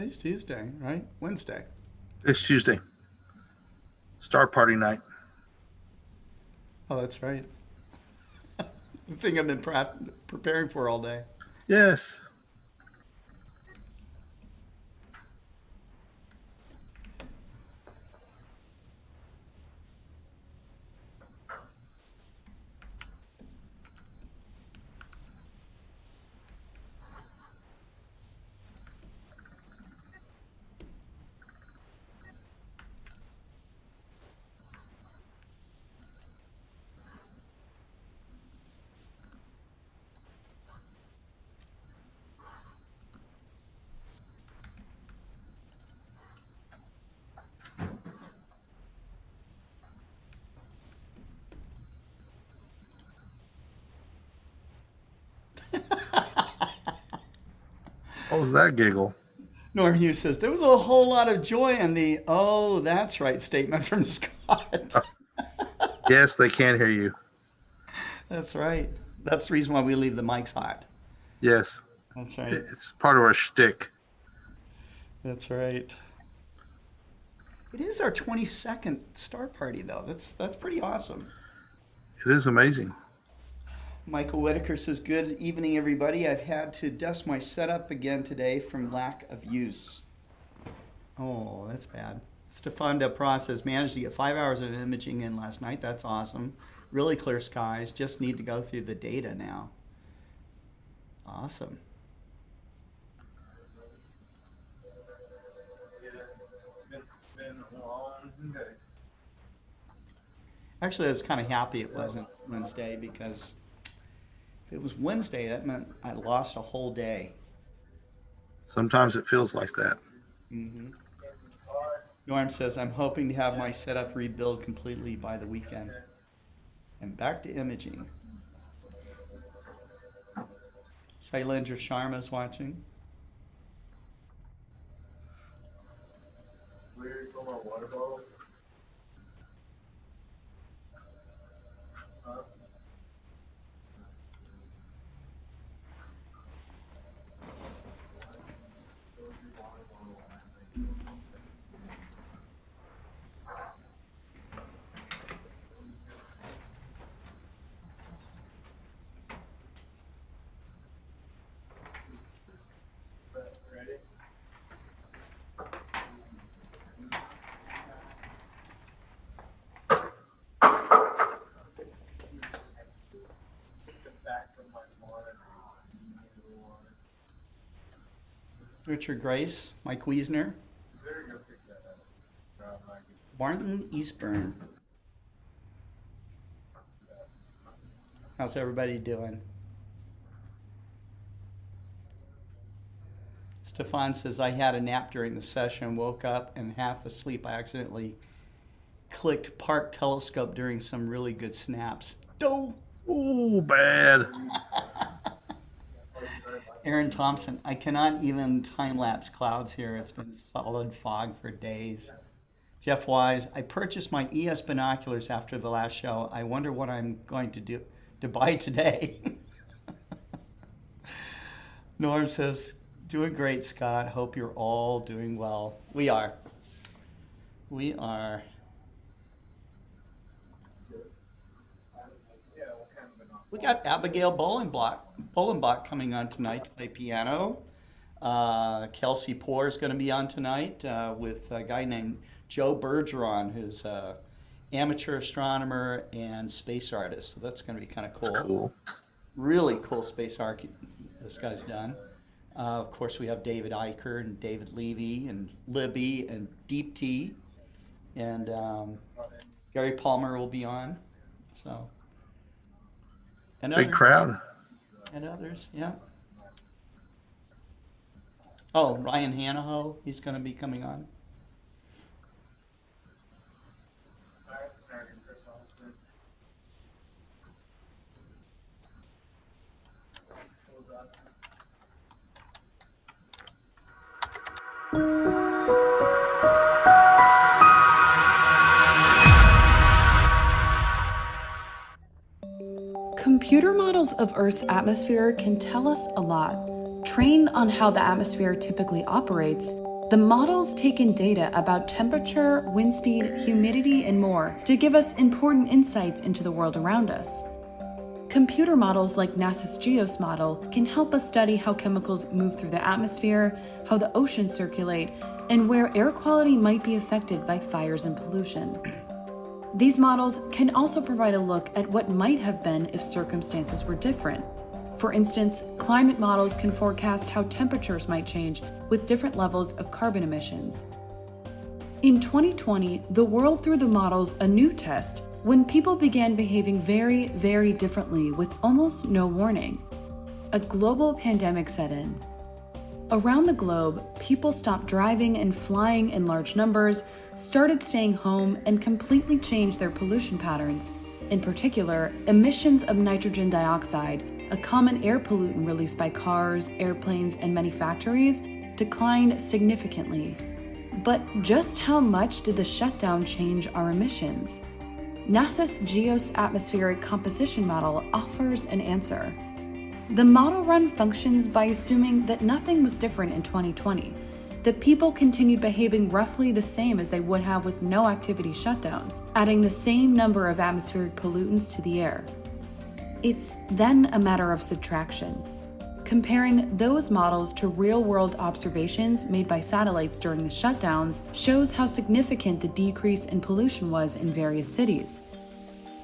Today's Tuesday, right? Wednesday. It's Tuesday. Star party night. Oh, that's right. The thing I've been preparing for all day. Yes. What was that giggle? Norm Hughes says there was a whole lot of joy in the "oh, that's right" statement from Scott. Yes, they can hear you. That's right. That's the reason why we leave the mics hot. Yes. That's right. It's part of our shtick. That's right. It is our 22nd star party, though. That's pretty awesome. It is amazing. Michael Whitaker says, "Good evening, everybody. I've had to dust my setup again today from lack of use." Oh, that's bad. Stefan Depras says, "Managed to get 5 hours of imaging in last night. That's awesome. Really clear skies. Just need to go through the data now." Awesome. Actually, I was kind of happy it wasn't Wednesday because if it was Wednesday, that meant I lost a whole day. Sometimes it feels like that. Norm says, "I'm hoping to have my setup rebuild completely by the weekend." And back to imaging. Shailendra Sharma's watching. Richard Grace, Mike Wiesner, Martin Eastburn. How's everybody doing? Stefan says, "I had a nap during the session, woke up and half asleep. I accidentally clicked Park Telescope during some really good snaps." Doe! Ooh, bad. Aaron Thompson, "I cannot even time-lapse clouds here. It's been solid fog for days." Jeff Wise, "I purchased my ES binoculars after the last show. I wonder what I'm going to buy today." Norm says, "Doing great, Scott. Hope you're all doing well." We are. We are. We got Abigail Bolenbach coming on tonight to play piano. Kelsey Poore is going to be on tonight with a guy named Joe Bergeron, who's an amateur astronomer and space artist. So that's going to be kind of cool. That's cool. Really cool space art this guy's done. Of course, we have David Eicher and David Levy and Libby and Deep T. And Gary Palmer will be on. So. And Big crowd. And others, yeah. Oh, Ryan Hanaho, he's going to be coming on. Computer models of Earth's atmosphere can tell us a lot. Trained on how the atmosphere typically operates, The models take in data about temperature, wind speed, humidity, and more to give us important insights into the world around us. Computer models like NASA's GEOS model can help us study how chemicals move through the atmosphere, how the oceans circulate, and where air quality might be affected by fires and pollution. These models can also provide a look at what might have been if circumstances were different. For instance, climate models can forecast how temperatures might change with different levels of carbon emissions. In 2020, the world threw the models a new test when people began behaving very, very differently with almost no warning. A global pandemic set in. Around the globe, people stopped driving and flying in large numbers, started staying home, and completely changed their pollution patterns. In particular, emissions of nitrogen dioxide, a common air pollutant released by cars, airplanes, and many factories, declined significantly. But just how much did the shutdown change our emissions? NASA's GEOS atmospheric composition model offers an answer. The model run functions by assuming that nothing was different in 2020, that people continued behaving roughly the same as they would have with no activity shutdowns, adding the same number of atmospheric pollutants to the air. It's then a matter of subtraction. Comparing those models to real-world observations made by satellites during the shutdowns shows how significant the decrease in pollution was in various cities.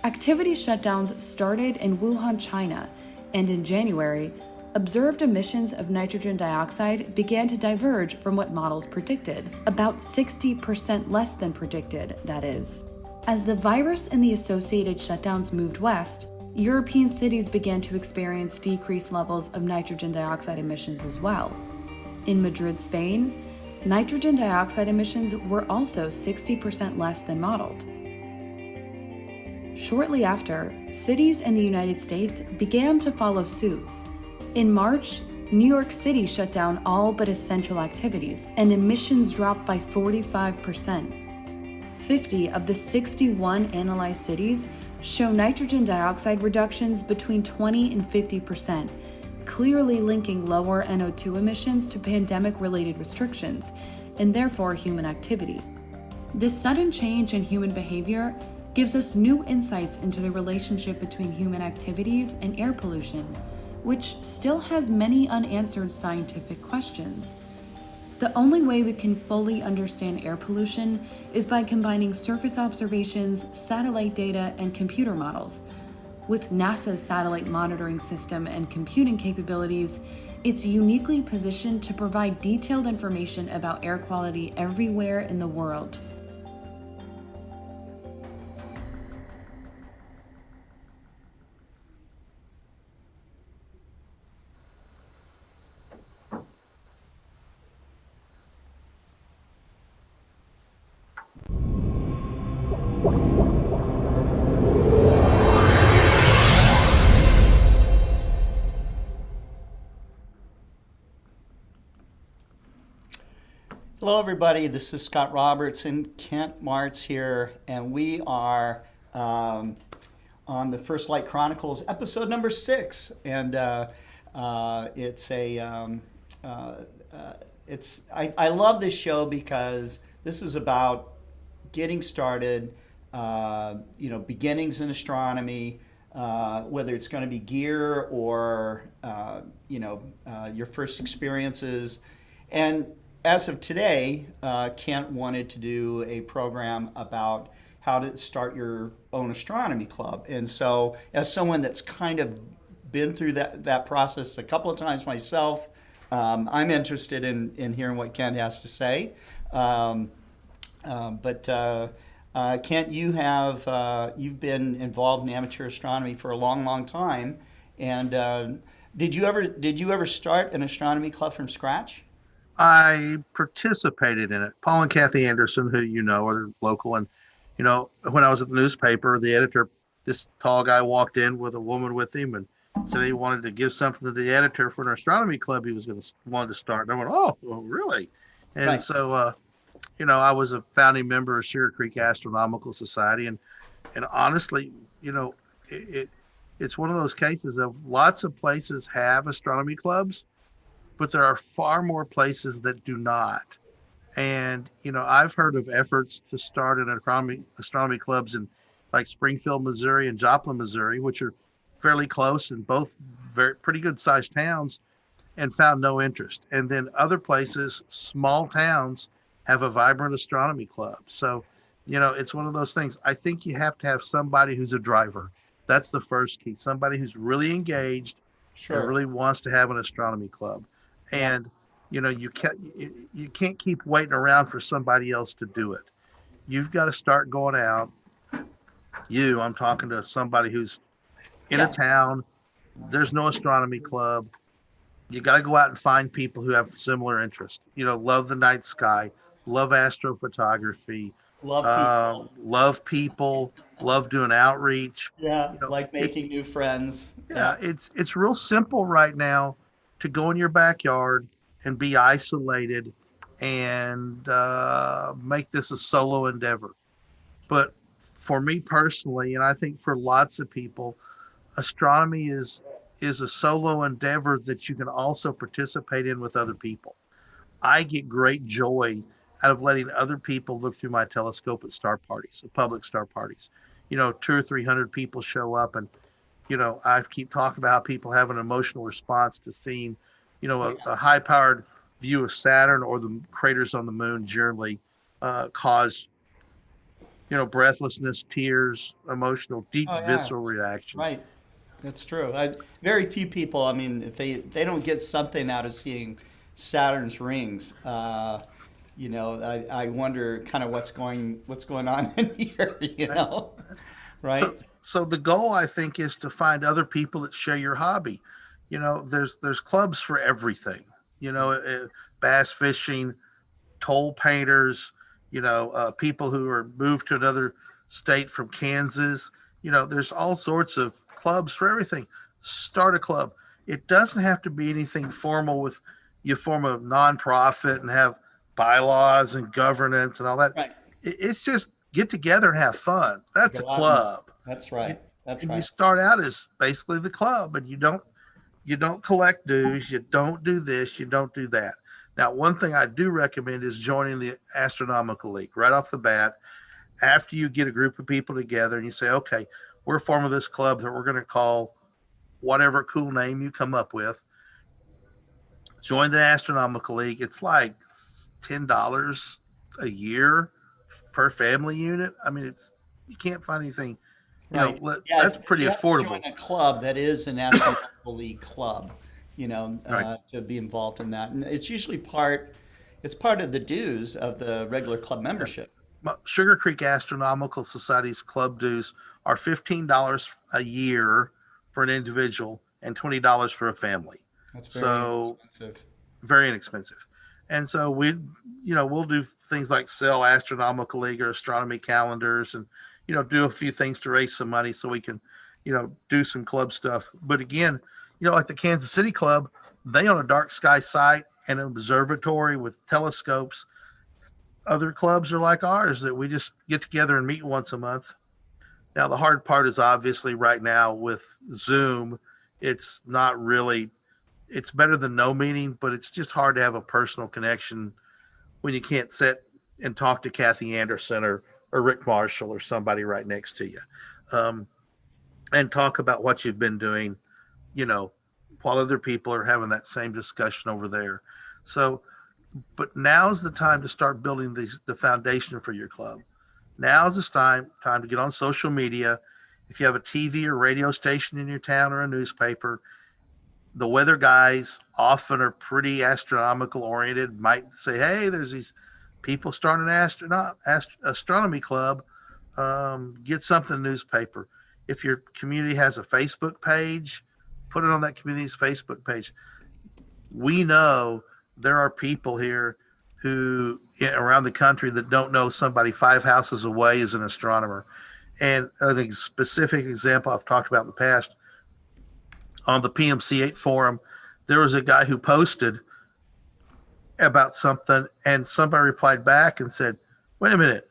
Activity shutdowns started in Wuhan, China, and in January, observed emissions of nitrogen dioxide began to diverge from what models predicted, about 60% less than predicted, that is. As the virus and the associated shutdowns moved west, European cities began to experience decreased levels of nitrogen dioxide emissions as well. In Madrid, Spain, nitrogen dioxide emissions were also 60% less than modeled. Shortly after, cities in the United States began to follow suit. In March, New York City shut down all but essential activities, and emissions dropped by 45%. 50 of the 61 analyzed cities show nitrogen dioxide reductions between 20 and 50%, clearly linking lower NO2 emissions to pandemic-related restrictions, and therefore human activity. This sudden change in human behavior gives us new insights into the relationship between human activities and air pollution, which still has many unanswered scientific questions. The only way we can fully understand air pollution is by combining surface observations, satellite data, and computer models. With NASA's satellite monitoring system and computing capabilities, it's uniquely positioned to provide detailed information about air quality everywhere in the world. Hello, everybody. This is Scott Roberts and Kent Marts here, and we are on the FirstLight Chronicles, episode number 6. And I love this show because this is about getting started, beginnings in astronomy, whether it's going to be gear or your first experiences. And as of today, Kent wanted to do a program about how to start your own astronomy club. And so as someone that's kind of been through that process a couple of times myself, I'm interested in hearing what Kent has to say. Kent, you've been involved in amateur astronomy for a long, long time. And did you ever start an astronomy club from scratch? I participated in it. Paul and Kathy Anderson, who you know are local, and when I was at the newspaper, the editor, this tall guy, walked in with a woman with him and said he wanted to give something to the editor for an astronomy club he was wanted to start. And I went, "Oh, well, really?" And Right. so, I was a founding member of Sugar Creek Astronomical Society, and honestly, it's one of those cases of lots of places have astronomy clubs, but there are far more places that do not. And I've heard of efforts to start an astronomy clubs in like Springfield, Missouri, and Joplin, Missouri, which are fairly close and both very pretty good sized towns, and found no interest. And then other places, small towns, have a vibrant astronomy club. So, it's one of those things. I think you have to have somebody who's a driver. That's the first key. Somebody who's really engaged and Sure. really wants to have an astronomy club. Yeah. And you can't keep waiting around for somebody else to do it. You've got to start going out. I'm talking to somebody who's in a Yeah. town. There's no astronomy club. You got to go out and find people who have similar interests. Love the night sky, love astrophotography, Love people. love people, love doing outreach. Yeah. You know, Like it, making new friends. yeah, Yeah. it's real simple right now to go in your backyard and be isolated and make this a solo endeavor. But for me personally, and I think for lots of people, astronomy is a solo endeavor that you can also participate in with other people. I get great joy out of letting other people look through my telescope at star parties, at public star parties. 200 or 300 people show up, and I keep talking about how people have an emotional response to seeing, Oh, a yeah. high-powered view of Saturn or the craters on the moon generally cause, breathlessness, tears, emotional, deep Oh, yeah. visceral reaction. Right. That's true. Very few people, I mean, if they don't get something out of seeing Saturn's rings, I wonder kind of what's going on in here, So, right? so the goal I think is to find other people that share your hobby. There's clubs for everything. Bass fishing, toll painters. People who are moved to another state from Kansas. There's all sorts of clubs for everything. Start a club. It doesn't have to be anything formal. With you form a nonprofit and have bylaws and governance and all that. Right. It's just get together and have fun. That's a Go out and club. that's You, right. That's and you right. start out as basically the club, and you don't collect dues, you don't do this, you don't do that. Now, one thing I do recommend is joining the Astronomical League right off the bat. After you get a group of people together and you say, okay, we're forming this club that we're going to call whatever cool name you come up with. Join the Astronomical League. It's like $10 a year per family unit. I mean, you can't find anything. Right. Yeah, That's pretty you have to join affordable, a club that is an astronomical league club, right? to be involved in that. And it's part of the dues of the regular club Yeah. membership. Sugar Creek Astronomical Society's club dues are $15 a year for an individual and $20 for a family. That's very So inexpensive. very inexpensive. And so we'll do things like sell Astronomical League or astronomy calendars, and do a few things to raise some money so we can do some club stuff. But again, like the Kansas City Club, they own a dark sky site and an observatory with telescopes. Other clubs are like ours that we just get together and meet once a month. Now the hard part is obviously right now with Zoom, it's not really, it's better than no meeting, but it's just hard to have a personal connection when you can't sit and talk to Kathy Anderson or Rick Marshall or somebody right next to you, um, and talk about what you've been doing, you know, while other people are having that same discussion over there. So, but now's the time to start building the foundation for your club. Now's the time to get on social media. If you have a TV or radio station in your town or a newspaper, the weather guys often are pretty astronomical oriented. Might say, "Hey, there's these people starting an astronomy club. Get something in the newspaper." If your community has a Facebook page, put it on that community's Facebook page. We know there are people here who around the country that don't know somebody 5 houses away is an astronomer. And a specific example I've talked about in the past, on the PMC8 forum, there was a guy who posted about something, and somebody replied back and said, "Wait a minute,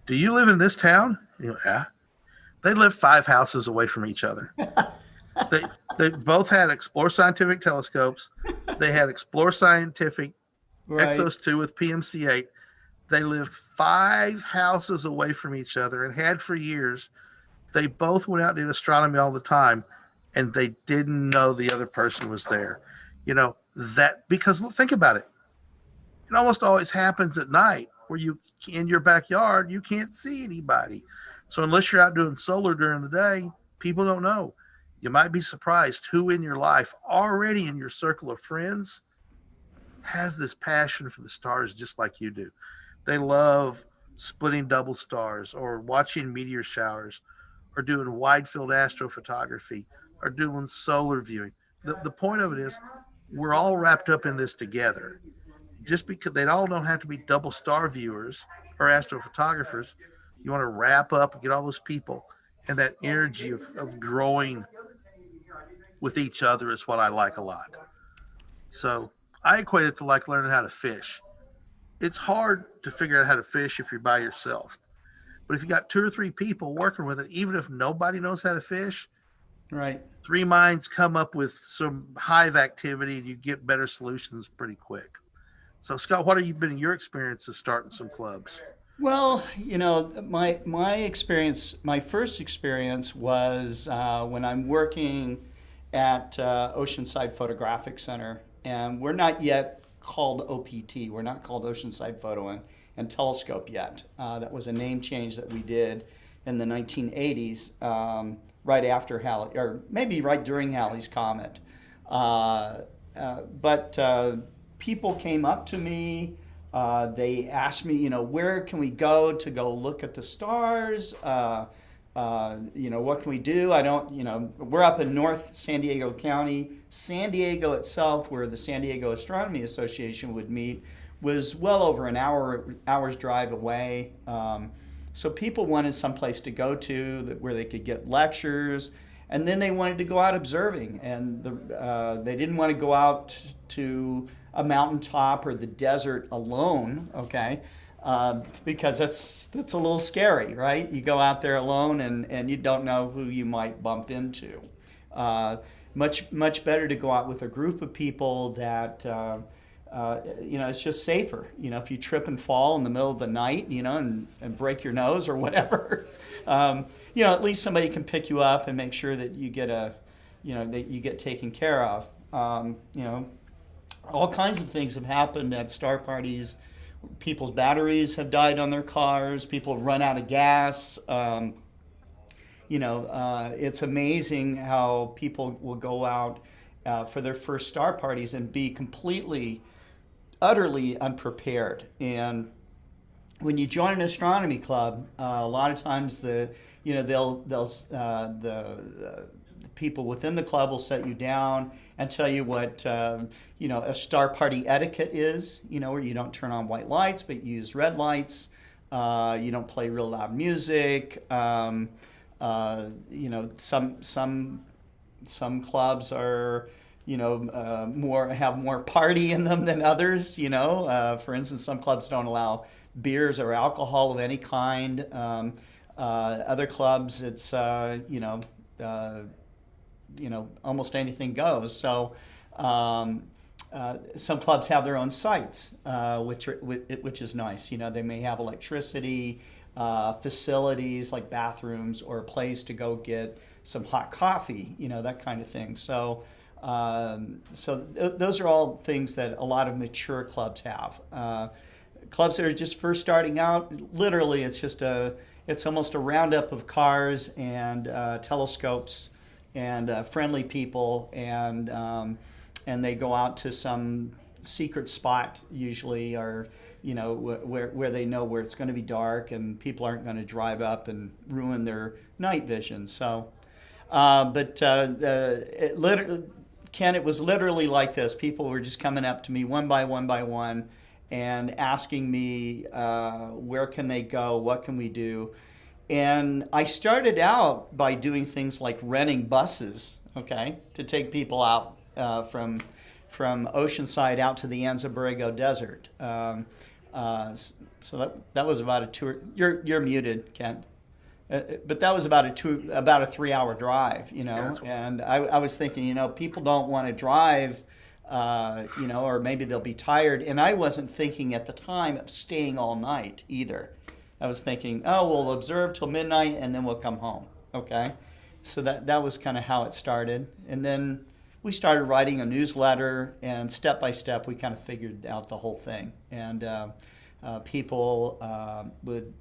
do you live in this town?" Yeah. They live 5 houses away from each other. They they both had Explore Scientific telescopes. They had Explore Scientific Right. Exos 2 with PMC 8. They lived 5 houses away from each other and had for years. They both went out and did astronomy all the time, and they didn't know the other person was there. That because think about it. It almost always happens at night where you in your backyard you can't see anybody. So unless you're out doing solar during the day, people don't know. You might be surprised who in your life, already in your circle of friends, has this passion for the stars just like you do. They love splitting double stars or watching meteor showers or doing wide field astrophotography or doing solar viewing. The point of it is we're all wrapped up in this together. Just because they all don't have to be double star viewers or astrophotographers, you want to wrap up and get all those people, and that energy of growing with each other is what I like a lot. So I equate it to like learning how to fish. It's hard to figure out how to fish if you're by yourself. But if you got 2 or 3 people working with it, even if nobody knows how to fish, Right. 3 minds come up with some hive activity and you get better solutions pretty quick. So Scott, what have you been in your experience of starting some clubs? Well, my experience, my first experience was when I'm working at Oceanside Photographic Center, and we're not yet called OPT. We're not called Oceanside Photo and Telescope yet. That was a name change that we did in the 1980s, right after Halley, or maybe right during Halley's Comet. But people came up to me. They asked me, where can we go to go look at the stars? What can we do? We're up in North San Diego County. San Diego itself, where the San Diego Astronomy Association would meet, was well over an hour's drive away. So people wanted someplace to go to where they could get lectures, and then they wanted to go out observing, and they didn't want to go out to a mountaintop or the desert alone, okay? Because that's a little scary, right? You go out there alone and you don't know who you might bump into. Much better to go out with a group of people that it's just safer. If you trip and fall in the middle of the night, and break your nose or whatever, at least somebody can pick you up and make sure that you get that you get taken care of. All kinds of things have happened at star parties. People's batteries have died on their cars. People have run out of gas. It's amazing how people will go out for their first star parties and be completely, utterly unprepared. And when you join an astronomy club, a lot of times the people within the club will set you down and tell you what a star party etiquette is. Where you don't turn on white lights, but you use red lights. You don't play real loud music. Some clubs are have more party in them than others. For instance, some clubs don't allow beers or alcohol of any kind. Other clubs, it's almost anything goes. So some clubs have their own sites, which is nice. They may have electricity, facilities like bathrooms, or a place to go get some hot coffee, that kind of thing. So those are all things that a lot of mature clubs have. Clubs that are just first starting out, literally, it's almost a roundup of cars and telescopes and friendly people, and they go out to some secret spot usually, or where they know where it's going to be dark and people aren't going to drive up and ruin their night vision. So, Ken, it was literally like this. People were just coming up to me one by one and asking me, where can they go? What can we do? And I started out by doing things like renting buses, okay, to take people out from Oceanside out to the Anza Borrego Desert. So that was about a tour. You're muted, Kent. But that was about a 3-hour drive, And I was thinking, people don't want to drive or maybe they'll be tired. And I wasn't thinking at the time of staying all night either. I was thinking, oh, we'll observe till midnight and then we'll come home. Okay. So that was kind of how it started. And then we started writing a newsletter, and step by step, we kind of figured out the whole thing. And people would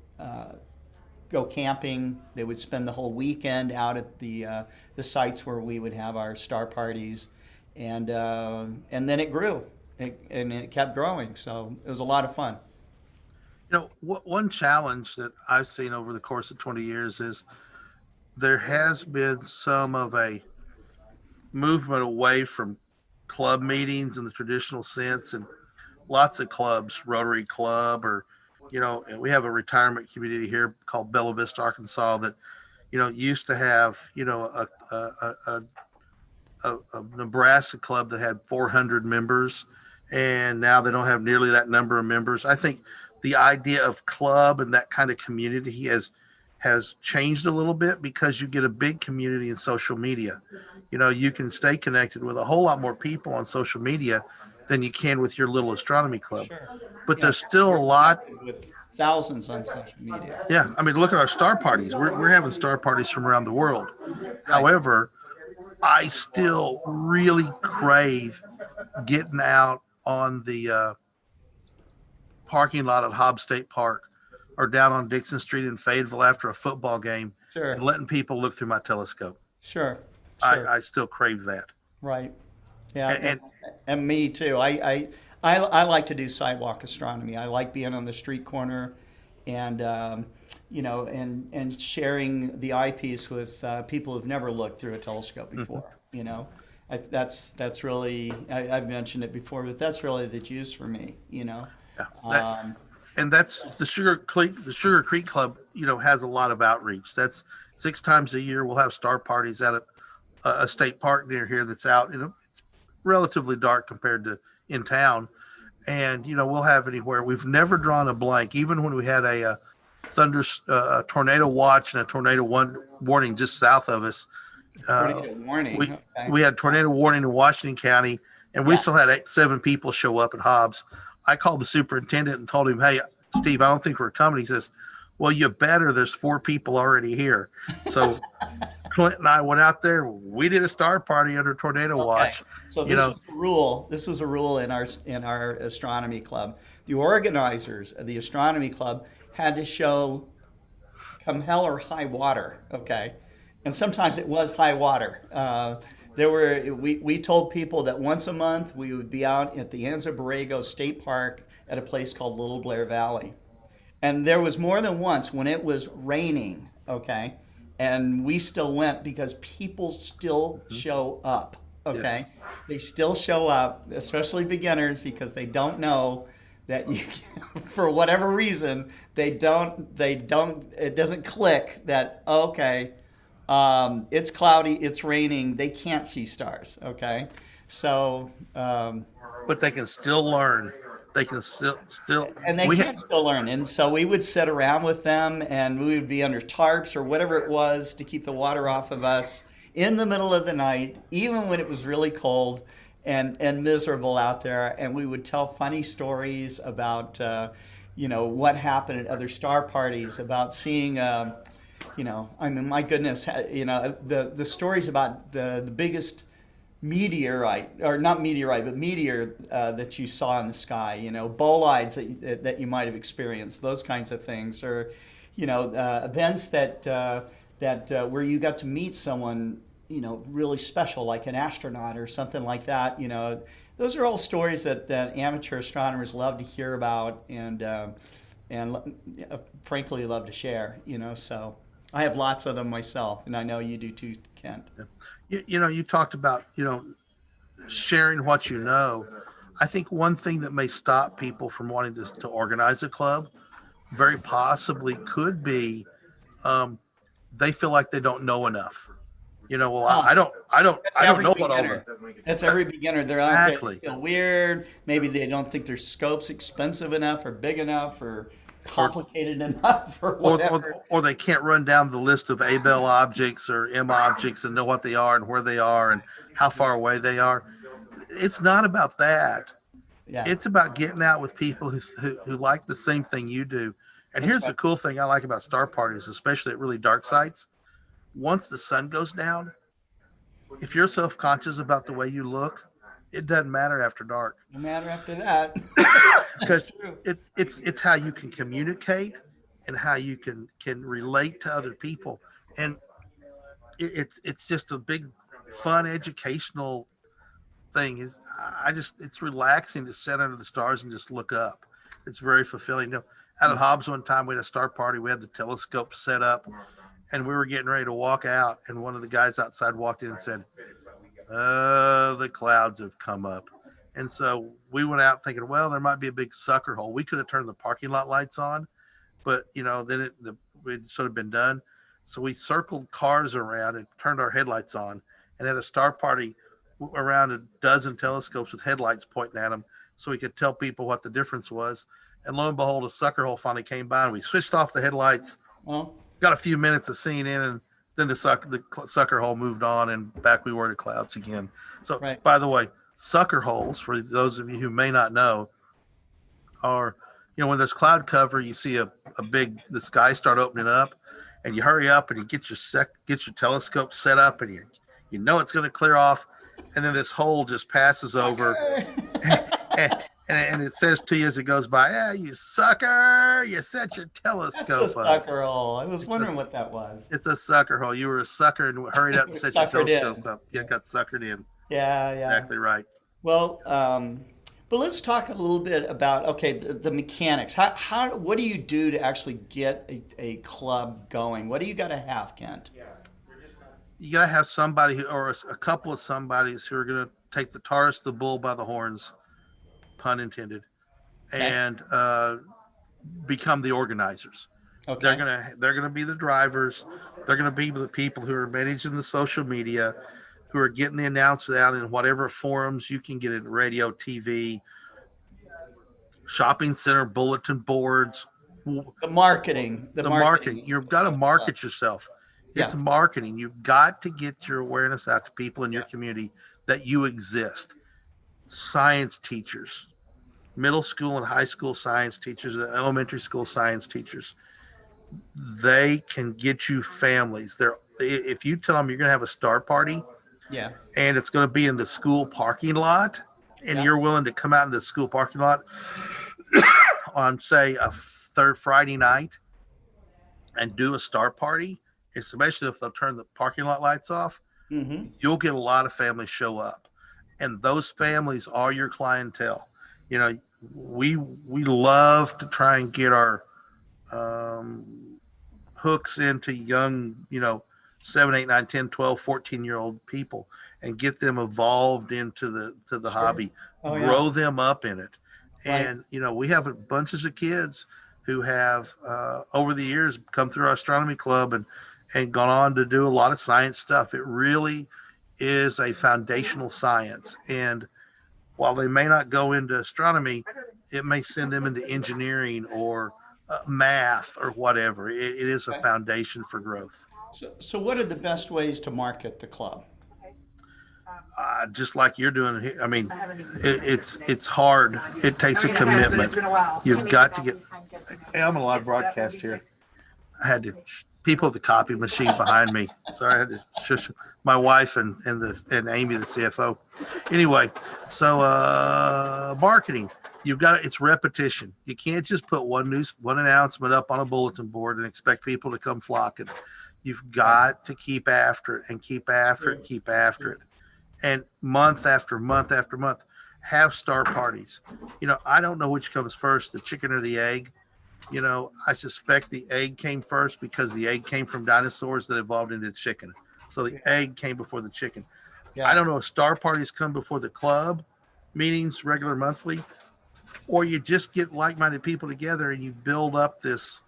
go camping. They would spend the whole weekend out at the sites where we would have our star parties, and then it grew, and it kept growing. So it was a lot of fun. One challenge that I've seen over the course of 20 years is there has been some of a movement away from club meetings in the traditional sense, and lots of clubs, Rotary Club, or and we have a retirement community here called Bella Vista, Arkansas, that used to have a Nebraska club that had 400 members, and now they don't have nearly that number of members. I think the idea of club and that kind of community has changed a little bit, because you get a big community in social media. You can stay connected with a whole lot more people on social media than you can with your little astronomy club. Sure. But there's still a lot with thousands on social media. Yeah, I mean, look at our star parties. We're having star parties from around the world. However, I still really crave getting out on the parking lot at Hobbs State Park, or down on Dixon Street in Fayetteville after a football game, Sure. and letting people look through my telescope. Sure. I still crave that. Right. Yeah. And me too. I like to do sidewalk astronomy. I like being on the street corner, and and sharing the eyepiece with people who've never looked through a telescope before. That's really, I've mentioned it before, but that's really the juice for me. Yeah. And that's the Sugar Creek Club. Has a lot of outreach. That's 6 times a year. We'll have star parties at a state park near here that's out. It's relatively dark compared to in town, and we'll have anywhere. We've never drawn a blank, even when we had a tornado watch and a tornado warning just south of us. Tornado warning. We had tornado warning in Washington County, and we still had 7 people show up at Hobbs. I called the superintendent and told him, "Hey, Steve, I don't think we're coming." He says, "Well, you better. There's 4 people already here." So Clint and I went out there. We did a star party under tornado watch. So this was a rule. This was a rule in our astronomy club. The organizers of the astronomy club had to show come hell or high water. Okay, and sometimes it was high water. We told people that once a month we would be out at the Anza Borrego State Park at a place called Little Blair Valley. And there was more than once when it was raining, okay? And we still went because people still show up, okay? Yes. They still show up, especially beginners, because they don't know that you, for whatever reason, it doesn't click that, okay, it's cloudy, it's raining, they can't see stars, okay? So but they can still learn. They can still and they can still learn. And so we would sit around with them, and we would be under tarps or whatever it was to keep the water off of us in the middle of the night, even when it was really cold and miserable out there. And we would tell funny stories about what happened at other star parties, about seeing I mean, my goodness, the stories about the biggest meteorite, or not meteorite, but meteor that you saw in the sky, bolides that you might have experienced, those kinds of things, or events that where you got to meet someone really special, like an astronaut or something like that. Those are all stories that amateur astronomers love to hear about, and frankly love to share. So I have lots of them myself, and I know you do too, Kent. You talked about, sharing what you know. I think one thing that may stop people from wanting to organize a club very possibly could be they feel like they don't know enough. I don't know what all the. That's every beginner. They're exactly. They feel weird. Maybe they don't think their scope's expensive enough or big enough or complicated enough or whatever. Or they can't run down the list of Abell objects or M objects and know what they are and where they are and how far away they are. it's not about that. Yeah. It's about getting out with people who like the same thing you do. And That's here's the right. cool thing I like about star parties, especially at really dark sites. Once the sun goes down, if you're self-conscious about the way you look, it doesn't matter after dark, No matter after that. That's because true. it's how you can communicate and how you can relate to other people. And it's just a big fun educational thing. Is I just it's relaxing to sit under the stars and just look up. It's very fulfilling. Out at Yeah. Hobbs one time we had a star party. We had the telescope set up, and we were getting ready to walk out, and one of the guys outside walked in and said, the clouds have come up. And so we went out thinking, well, there might be a big sucker hole. We could have turned the parking lot lights on, but then we'd sort of been done. So we circled cars around and turned our headlights on, and had a star party around a dozen telescopes with headlights pointing at them, so we could tell people what the difference was. And lo and behold, a sucker hole finally came by, and we switched off the headlights, Well, got a few minutes of seeing in, and then the sucker hole moved on, and back we were to clouds again. So, right. by the way, sucker holes, for those of you who may not know, are, when there's cloud cover, you see the sky start opening up, and you hurry up and you get your telescope set up, and you know it's going to clear off, and then this hole just passes over, and it says to you as it goes by, "Yeah, you sucker! You set your That's the telescope up." sucker hole. I was wondering what that was. It's a sucker hole. You were a sucker and hurried up and set your Suckered telescope in. up. You got suckered in. Yeah, yeah. Exactly right. Well, but let's talk a little bit about, okay, the mechanics. What do you do to actually get a club going? What do you got to have, Kent? You got to have somebody or a couple of somebodies who are going to take the Taurus the bull by the horns, pun intended, Okay. and become the organizers. Okay. They're gonna be the drivers. They're gonna be the people who are managing the social media, who are getting the announcement out in whatever forums you can get it: radio, TV, shopping center, bulletin boards. The marketing. The marketing. You've got to market yourself. It's Yeah. marketing. You've got to get your awareness out to people in your community that you exist. Science teachers, middle school and high school science teachers, and elementary school science teachers, they can get you families. If you tell them you're going to have a star party Yeah. and it's going to be in the school parking lot, and Yeah. you're willing to come out in the school parking lot on, say, a third Friday night and do a star party, especially if they'll turn the parking lot lights off, Mm-hmm. you'll get a lot of families show up, and those families are your clientele. We love to try and get our hooks into young 7, 8, 9, 10, 12, 14-year-old people, and get them evolved into the hobby, Oh, yeah. grow them up in it. Right. And we have bunches of kids who have over the years come through our astronomy club and gone on to do a lot of science stuff. It really is a foundational science. And while they may not go into astronomy, it may send them into engineering or math or whatever. It is a foundation for growth. So what are the best ways to market the club? Just like you're doing here. I mean, it's hard. It takes a commitment. You've got to get. Hey, I'm on a live broadcast here. I had to. People at the copy machine behind me. Sorry, I had to shush my wife and Amy, the CFO. Anyway, so marketing. It's repetition. You can't just put one announcement up on a bulletin board and expect people to come flocking. You've got to keep after it and keep after it, keep after it. And month after month after month, have star parties. I don't know which comes first, the chicken or the egg. I suspect the egg came first because the egg came from dinosaurs that evolved into chicken. So the egg came before the chicken. Yeah. I don't know if star parties come before the club meetings, regular monthly, or you just get like-minded people together and you build up this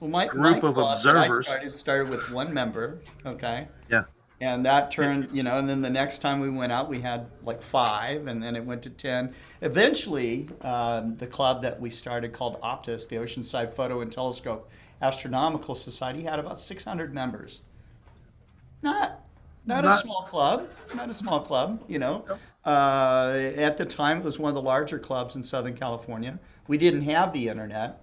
Well, group of club that I observers. started with one member, okay? Yeah. And that turned, and then the next time we went out, we had like 5, and then it went to 10. Eventually, the club that we started called Optus, the Oceanside Photo and Telescope Astronomical Society, had about 600 members. Not Not a Not small club, not a small club, you know. At the time, it was one of the larger clubs in Southern California. We didn't have the internet.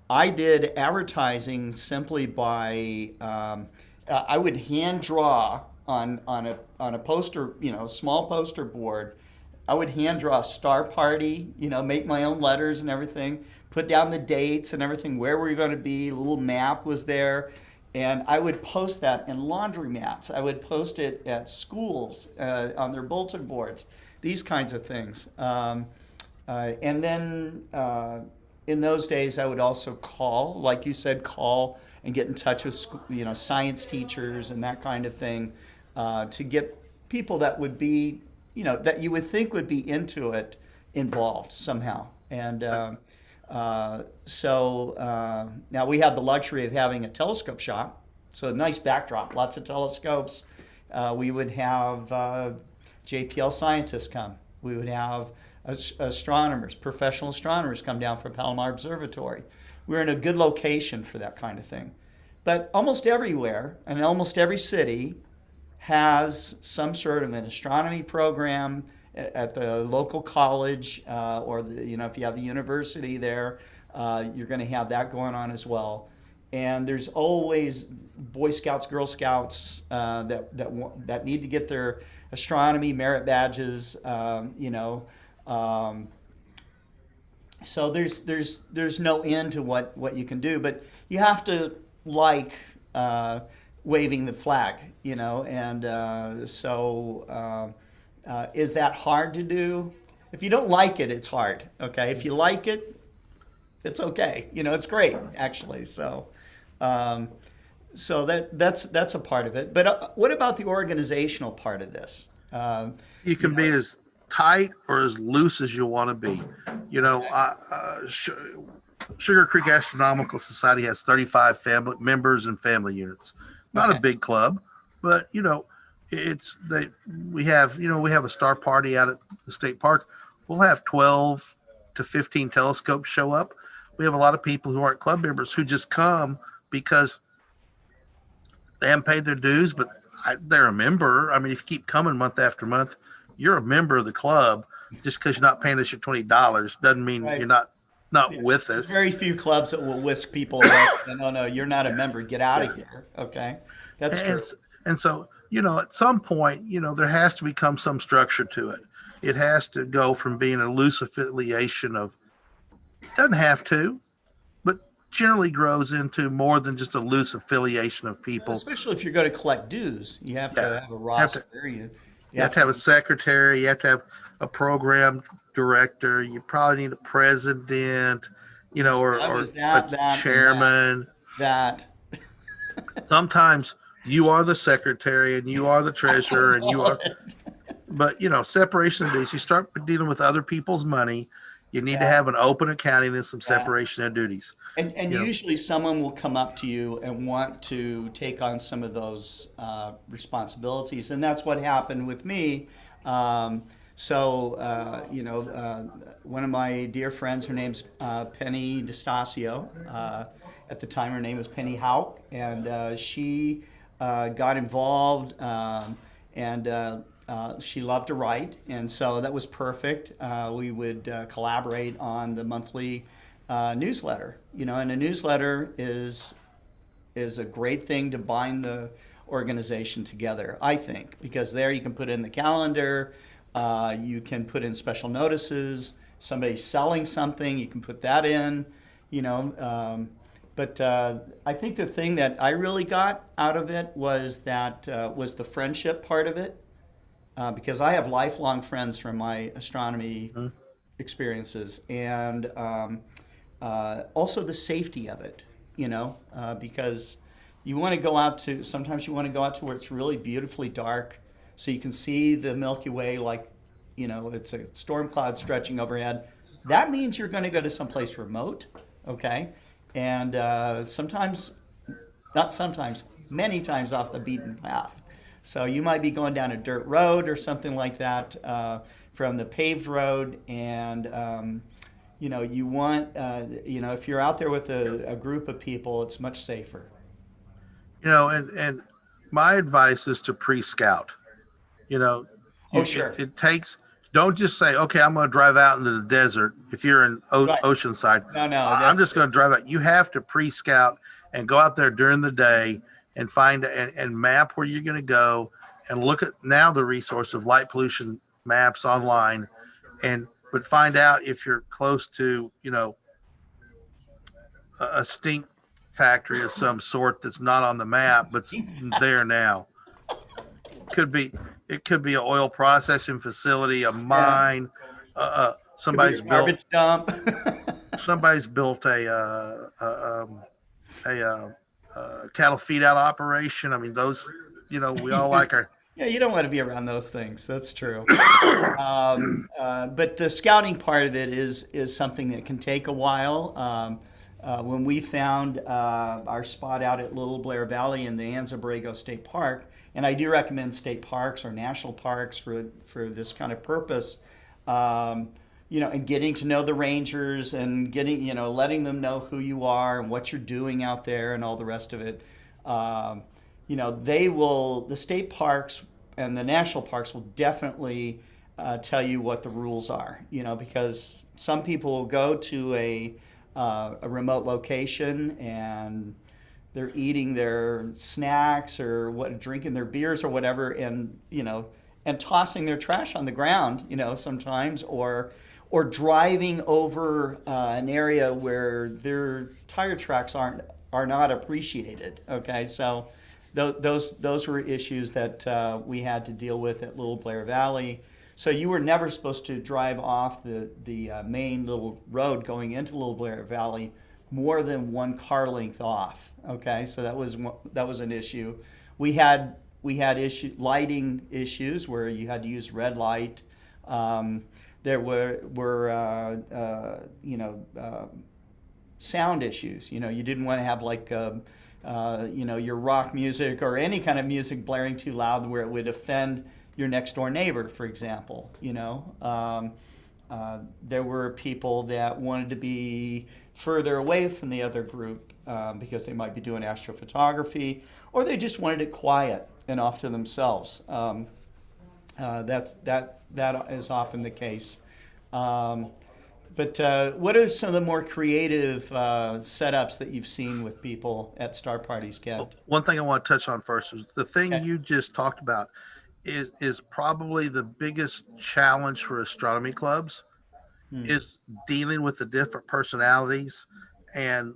I did advertising simply by I would hand draw on a poster, you know, small poster board. I would hand draw a star party, you know, make my own letters and everything, put down the dates and everything, where we were going to be. A little map was there. And I would post that in laundromats. I would post it at schools on their bulletin boards, these kinds of things. And then in those days, I would also call, like you said, call and get in touch with you know, science teachers and that kind of thing to get people that would be, you know, that you would think would be into it involved somehow. And now we have the luxury of having a telescope shop, so a nice backdrop, lots of telescopes. We would have JPL scientists come. We would have astronomers, professional astronomers come down from Palomar Observatory. We're in a good location for that kind of thing. But almost everywhere, and almost every city, has some sort of an astronomy program at the local college, or the, you know, if you have a university there, you're going to have that going on as well. And there's always Boy Scouts, Girl Scouts that need to get their astronomy merit badges. You know, so there's no end to what you can do, but you have to like waving the flag, you know, and is that hard to do? If you don't like it, it's hard. Okay, if you like it, it's okay. You know, it's great actually. So that's a part of it. But what about the organizational part of this? You can be as tight or as loose as you want to be. You know, Sugar Creek Astronomical Society has 35 family members and family units. Not a big club, but you know, we have a star party out at the state park. We'll have 12 to 15 telescopes show up. We have a lot of people who aren't club members who just come because they haven't paid their dues, but they're a member. I mean, if you keep coming month after month, you're a member of the club. Just because you're not paying us your $20 doesn't mean Right. you're not with us. There's very few clubs that will whisk people away. No, you're not a member. Get out of here. Okay, that's true. And so, you know, at some point, you know, there has to become some structure to it. It has to go from being a loose affiliation of, doesn't have to, but generally grows into more than just a loose affiliation of people. Especially if you're going to collect dues, you have to have a roster. You have to have a secretary. You have to have a program director. You probably need a president, you know, or a chairman. That. Sometimes you are the secretary and you are the treasurer and you are. But you know, separation of duties. You start dealing with other people's money. You need to have an open accounting and some separation of duties. And usually someone will come up to you and want to take on some of those responsibilities. And that's what happened with me. You know, one of my dear friends, her name's Penny DeStasio. At the time, her name was Penny Hauk. And she got involved and she loved to write, and so that was perfect. We would collaborate on the monthly newsletter. You know, and a newsletter is a great thing to bind the organization together, I think, because there you can put in the calendar, you can put in special notices. Somebody's selling something, you can put that in. You know, but I think the thing that I really got out of it was the friendship part of it. Because I have lifelong friends from my astronomy experiences, and also the safety of it, you know, because sometimes you want to go out to where it's really beautifully dark so you can see the Milky Way like, you know, it's a storm cloud stretching overhead. That means you're going to go to someplace remote, okay? And many times off the beaten path. So you might be going down a dirt road or something like that from the paved road, and you know, you want you know, if you're out there with a group of people, it's much safer. You know, and my advice is to pre-scout. You know, Oh, sure. it takes. Don't just say, okay, I'm going to drive out into the desert. If you're in Right. Oceanside, No, I'm that's just going to drive out. You have to pre-scout and go out there during the day and find and map where you're going to go and look at now the resource of light pollution maps online, and but find out if you're close to a stink factory of some sort that's not on the map but's there now. Could be It could be an oil processing facility, a mine. could be a garbage dump. Somebody's built a cattle feed out operation. I mean, those, we all like our. Yeah, you don't want to be around those things. That's true. But the scouting part of it is something that can take a while. When we found our spot out at Little Blair Valley in the Anza-Borrego State Park, and I do recommend state parks or national parks for this kind of purpose. And getting to know the rangers and letting them know who you are and what you're doing out there and all the rest of it. The state parks and the national parks will definitely tell you what the rules are, because some people will go to a remote location and they're eating their snacks or drinking their beers or whatever, and tossing their trash on the ground, sometimes, or driving over an area where their tire tracks are not appreciated. Okay, so those were issues that we had to deal with at Little Blair Valley. So you were never supposed to drive off the main little road going into Little Blair Valley more than one car length off. Okay, so that was an issue. We had lighting issues where you had to use red light. There were sound issues. You didn't want to have your rock music or any kind of music blaring too loud where it would offend your next door neighbor, for example. There were people that wanted to be further away from the other group because they might be doing astrophotography, or they just wanted it quiet and off to themselves. That is often the case. But what are some of the more creative setups that you've seen with people at star parties, Kent? One thing I want to touch on first is the thing you just talked about is probably the biggest challenge for astronomy clubs is dealing with the different personalities and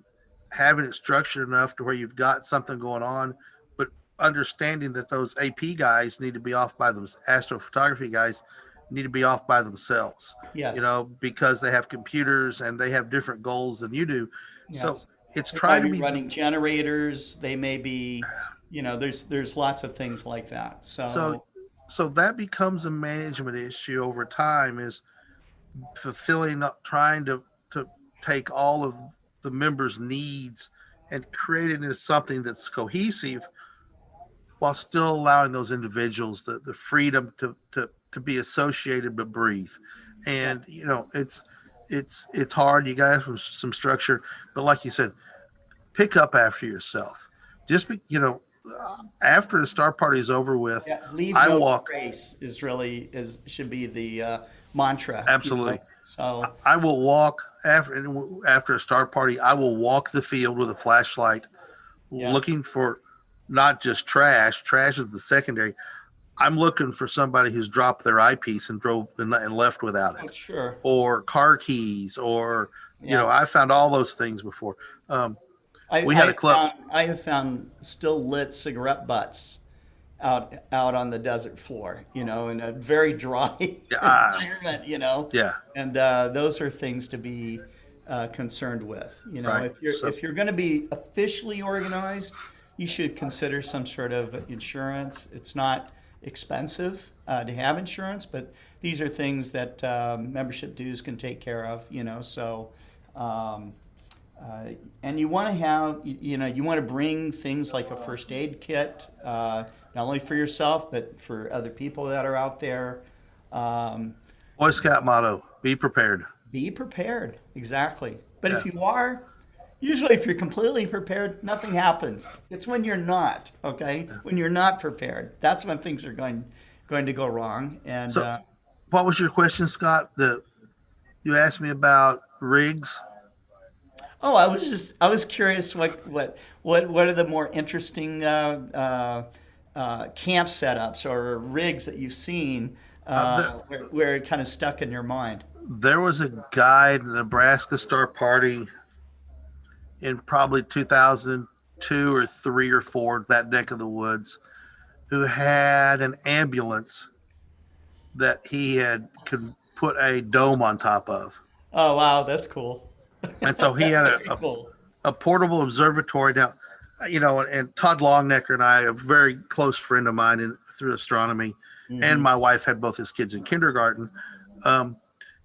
having it structured enough to where you've got something going on, but understanding that those AP guys need to be off by them, astrophotography guys need to be off by themselves. Yes. Because they have computers and they have different goals than you do. Yes. So it's They trying might to be be running generators. They may be, there's lots of things like that. So that becomes a management issue over time, is trying to take all of the members' needs and create it into something that's cohesive while still allowing those individuals the freedom to be associated but breathe. And it's hard. You got to have some structure, but like you said, pick up after yourself. Just after the star party is over with, leave I no walk. trace should be the mantra. Absolutely. So I will walk after a star party. I will walk the field with a flashlight, looking for not just trash. Trash is the secondary. I'm looking for somebody who's dropped their eyepiece and drove and left without it. Oh, sure. Or car keys, or I found all those things before. We had a club. I have found still lit cigarette butts out on the desert floor, in a very dry environment, Yeah. And those are things to be concerned with. Right. If you're going to be officially organized, you should consider some sort of insurance. It's not expensive to have insurance, but these are things that membership dues can take care of. So. And you want to have, you want to bring things like a first aid kit, not only for yourself, but for other people that are out there. Boy Scout motto: be prepared. Be prepared, exactly. But if you are, Usually, if you're completely prepared, nothing happens. It's when you're not, okay? When you're not prepared, that's when things are going to go wrong. And So, what was your question, Scott? You asked me about rigs. oh, I was curious what are the more interesting camp setups or rigs that you've seen where it kind of stuck in your mind? There was a guy at the Nebraska Star Party in probably 2002 or 3 or 4, that neck of the woods, who had an ambulance that he had could put a dome on top of. Oh, wow, that's cool. And so he That's had very cool. a portable observatory. Now, and Todd Longnecker and I, a very close friend of mine through astronomy, and Hmm. my wife had both his kids in kindergarten. Um,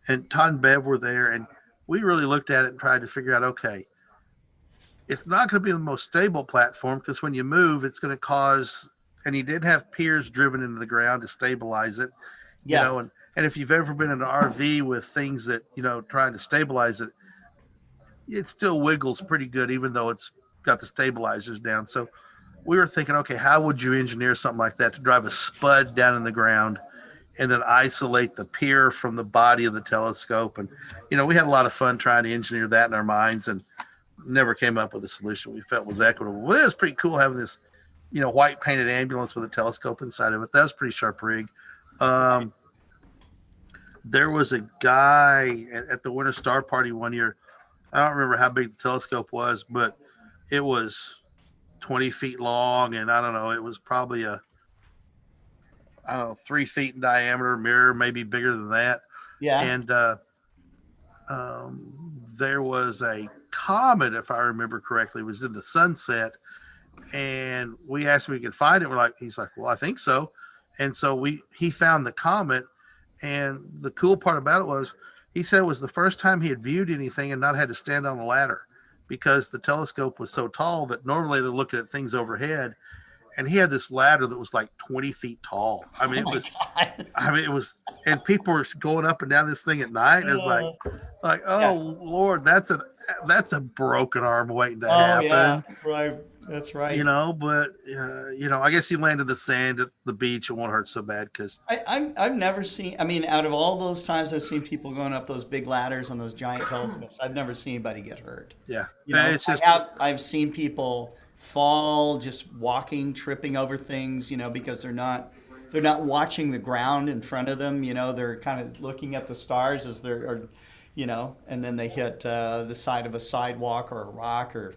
and Todd and Bev were there, and we really looked at it and tried to figure out, okay, it's not going to be the most stable platform because when you move, it's going to cause. And he did have piers driven into the ground to stabilize it, Yeah. and if you've ever been in an RV with things that trying to stabilize it, it still wiggles pretty good, even though it's got the stabilizers down. So we were thinking, okay, how would you engineer something like that to drive a spud down in the ground and then isolate the pier from the body of the telescope? And we had a lot of fun trying to engineer that in our minds, and never came up with a solution we felt was equitable. But it was pretty cool having this, white painted ambulance with a telescope inside of it. That was a pretty sharp rig. Um, there was a guy at the Winter Star Party one year. I don't remember how big the telescope was, but it was 20 feet long, and I don't know, it was probably I don't know, 3 feet in diameter, mirror maybe bigger than that. Yeah. And there was a comet, if I remember correctly, was in the sunset, and we asked if we could find it. He's like, well, I think so. And so he found the comet, and the cool part about it was he said it was the first time he had viewed anything and not had to stand on a ladder because the telescope was so tall that normally they're looking at things overhead. And he had this ladder that was like 20 feet tall. I mean, Oh my God. it was, and people were going up and down this thing at night. And it was oh Yeah. Lord, that's a broken arm waiting to Oh yeah. happen, Right. That's right. but I guess you land in the sand at the beach. It won't hurt so bad because I've never seen. I mean, out of all those times I've seen people going up those big ladders on those giant telescopes, I've never seen anybody get hurt. yeah, You know, it's just I've seen people fall just walking, tripping over things. Because they're not watching the ground in front of them. They're kind of looking at the stars as and then they hit the side of a sidewalk or a rock or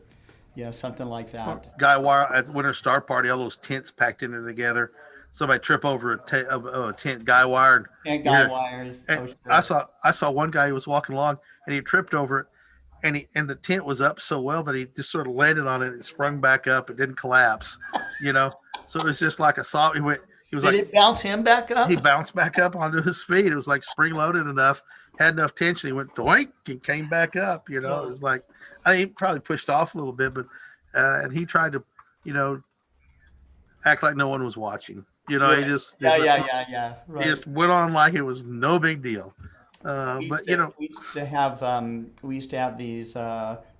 something like that. guy wire at the Winter Star Party, all those tents packed in there together. Somebody trip over a tent guy wire. And guy wires. And Oh, sure. I saw one guy who was walking along and he tripped over it, and the tent was up so well that he just sort of landed on it and sprung back up. It didn't collapse, So it was just like a saw. He was Did like it bounce him back up? he bounced back up onto his feet. It was like spring loaded enough, had enough tension. He went doink and came back up. It was like he probably pushed off a little bit, but and he tried to, act like no one was watching. He just Yeah. he Right. just went on like it was no big deal. But We used to have these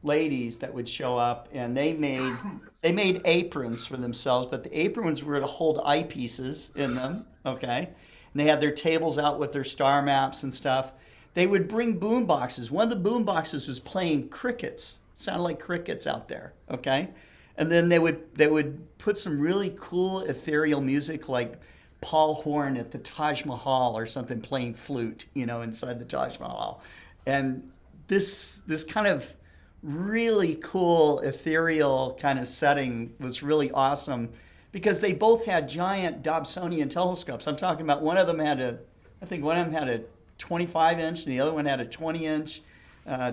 ladies that would show up, and they made aprons for themselves, but the aprons were to hold eyepieces in them. Okay, and they had their tables out with their star maps and stuff. They would bring boom boxes. One of the boom boxes was playing crickets. It sounded like crickets out there. Okay, and then they would put some really cool ethereal music like Paul Horn at the Taj Mahal or something playing flute, inside the Taj Mahal. And this kind of really cool ethereal kind of setting was really awesome because they both had giant Dobsonian telescopes. I'm talking about I think one of them had a 25 inch and the other one had a 20 inch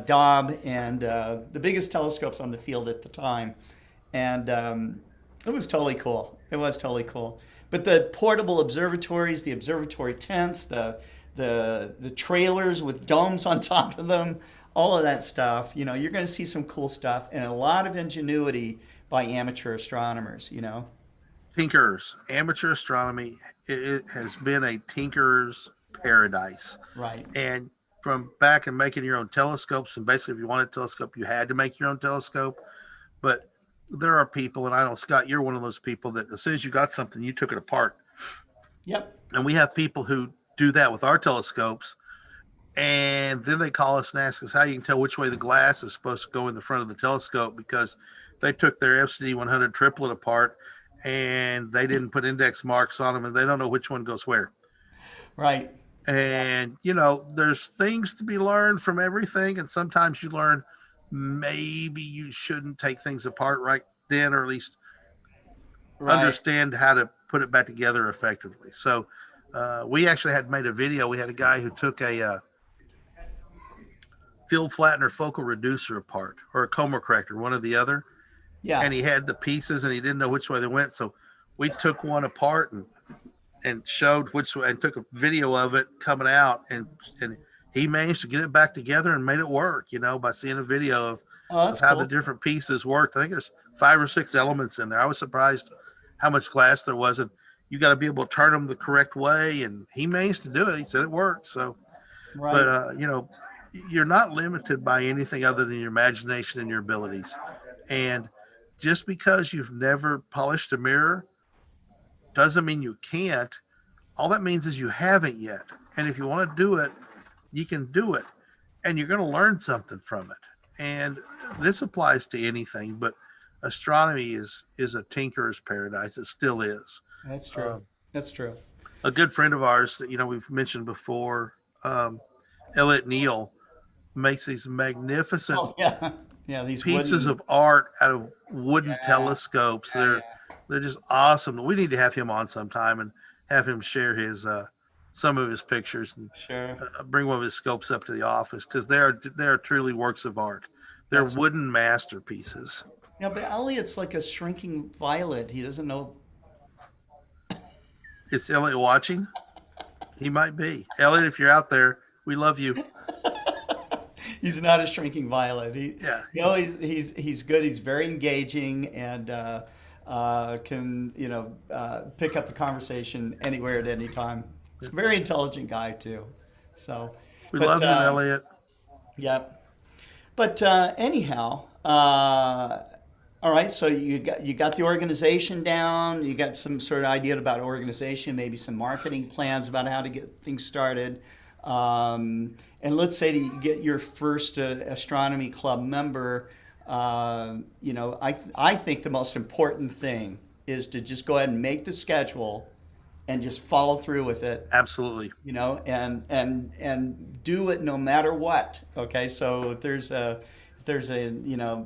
Dob, and the biggest telescopes on the field at the time. And it was totally cool. It was totally cool. But the portable observatories, the observatory tents, the trailers with domes on top of them, all of that stuff, you're going to see some cool stuff and a lot of ingenuity by amateur astronomers. tinkers, amateur astronomy, it has been a tinker's paradise. Right. And from back and making your own telescopes. And basically, if you wanted a telescope, you had to make your own telescope. But there are people, and I know, Scott, you're one of those people that as soon as you got something, you took it apart. Yep. And we have people who do that with our telescopes. And then they call us and ask us how you can tell which way the glass is supposed to go in the front of the telescope because they took their FCD 100 triplet apart and they didn't put index marks on them and they don't know which one goes where. Right. And, there's things to be learned from everything. And sometimes you learn maybe you shouldn't take things apart right then, or at least understand how to put it back together effectively. So we actually had made a video. We had a guy who took a field flattener focal reducer apart, or a coma corrector, one or the other. Yeah. And he had the pieces and he didn't know which way they went. So we took one apart and showed which way, and took a video of it coming out, and he managed to get it back together and made it work, by seeing a video of how cool. the different pieces worked. I think there's 5 or 6 elements in there. I was surprised how much glass there was, and you got to be able to turn them the correct way, and he managed to do it. He said it worked. So, but you're not limited by anything other than your imagination and your abilities. And just because you've never polished a mirror doesn't mean you can't. All that means is you haven't yet. And if you want to do it, you can do it. And you're going to learn something from it. And this applies to anything, but astronomy is a tinkerer's paradise. It still is. That's true. That's true. A good friend of ours that, we've mentioned before, Elliott Neal, makes these magnificent these pieces of art out of wooden telescopes. They're just awesome. We need to have him on sometime and have him share his some of his pictures and bring one of his scopes up to the office, because they are truly works of art. They're wooden masterpieces. Yeah, but Elliott's like a shrinking violet. He doesn't know. Is Elliott watching? He might be. Elliott, if you're out there, we love you. He's not a shrinking violet. He's good. He's very engaging and can pick up the conversation anywhere at any time. He's a very intelligent guy too. So we love you, Elliott. Yep. But anyhow, all right. So you got the organization down. You got some sort of idea about organization, maybe some marketing plans about how to get things started. And let's say that you get your first astronomy club member. I think the most important thing is to just go ahead and make the schedule and just follow through with it. Absolutely. And do it no matter what. Okay. So if there's a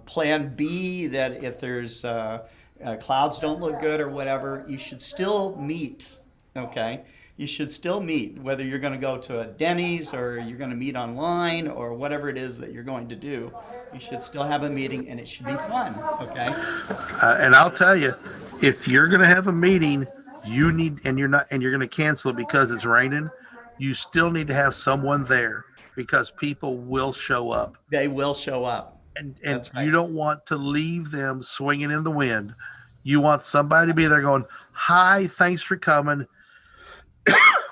plan B, that if there's clouds don't look good or whatever, you should still meet. Okay. You should still meet, whether you're going to go to a Denny's or you're going to meet online or whatever it is that you're going to do. You should still have a meeting, and it should be fun, okay? And I'll tell you, if you're going to have a meeting, you're going to cancel it because it's raining, you still need to have someone there, because people will show up. They will show up. And you don't want to leave them swinging in the wind. You want somebody to be there going, "Hi, thanks for coming.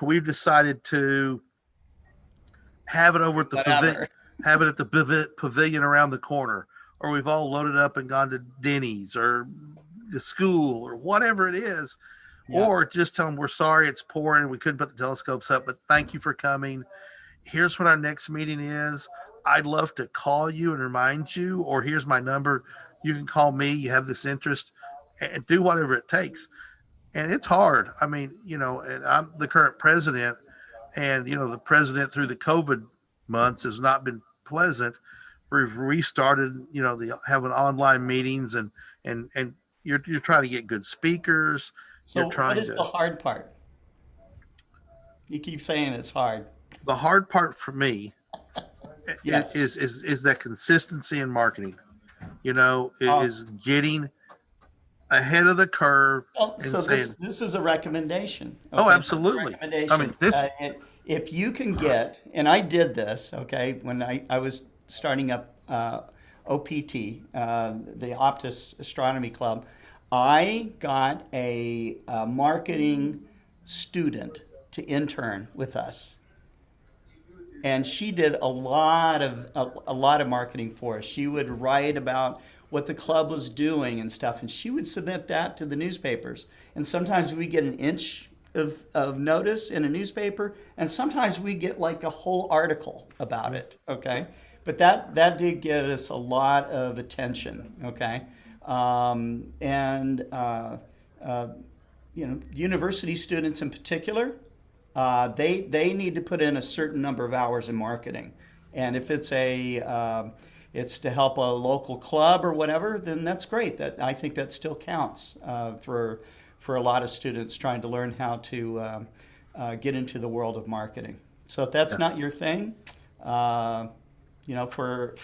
We've decided to have it over at the pavilion around the corner," or we've all loaded up and gone to Denny's or the school or whatever it is. Yeah. Or just tell them, "We're sorry, it's pouring. We couldn't put the telescopes up, but thank you for coming. Here's when our next meeting is. I'd love to call you and remind you, or here's my number. You can call me. You have this interest," and do whatever it takes. And it's hard. I mean, and I'm the current president, and, the president through the COVID months has not been pleasant. We've restarted, having online meetings and you're trying to get good speakers. So what is the hard part? You keep saying it's hard. The hard part for me Yes. is that consistency in marketing, is getting ahead of the curve. So this is a recommendation. Okay? Oh, absolutely. I mean, this. If you can get, and I did this, okay, when I was starting up OPT, the Optus Astronomy Club, I got a marketing student to intern with us. and she did a lot of marketing for us. She would write about what the club was doing and stuff, and she would submit that to the newspapers. And sometimes we get an inch of notice in a newspaper, and sometimes we get like a whole article about it. Okay, but that did get us a lot of attention. Okay, and university students in particular, they need to put in a certain number of hours in marketing, and if it's to help a local club or whatever, then that's great. That I think that still counts for a lot of students trying to learn how to get into the world of marketing. So if that's not your thing, for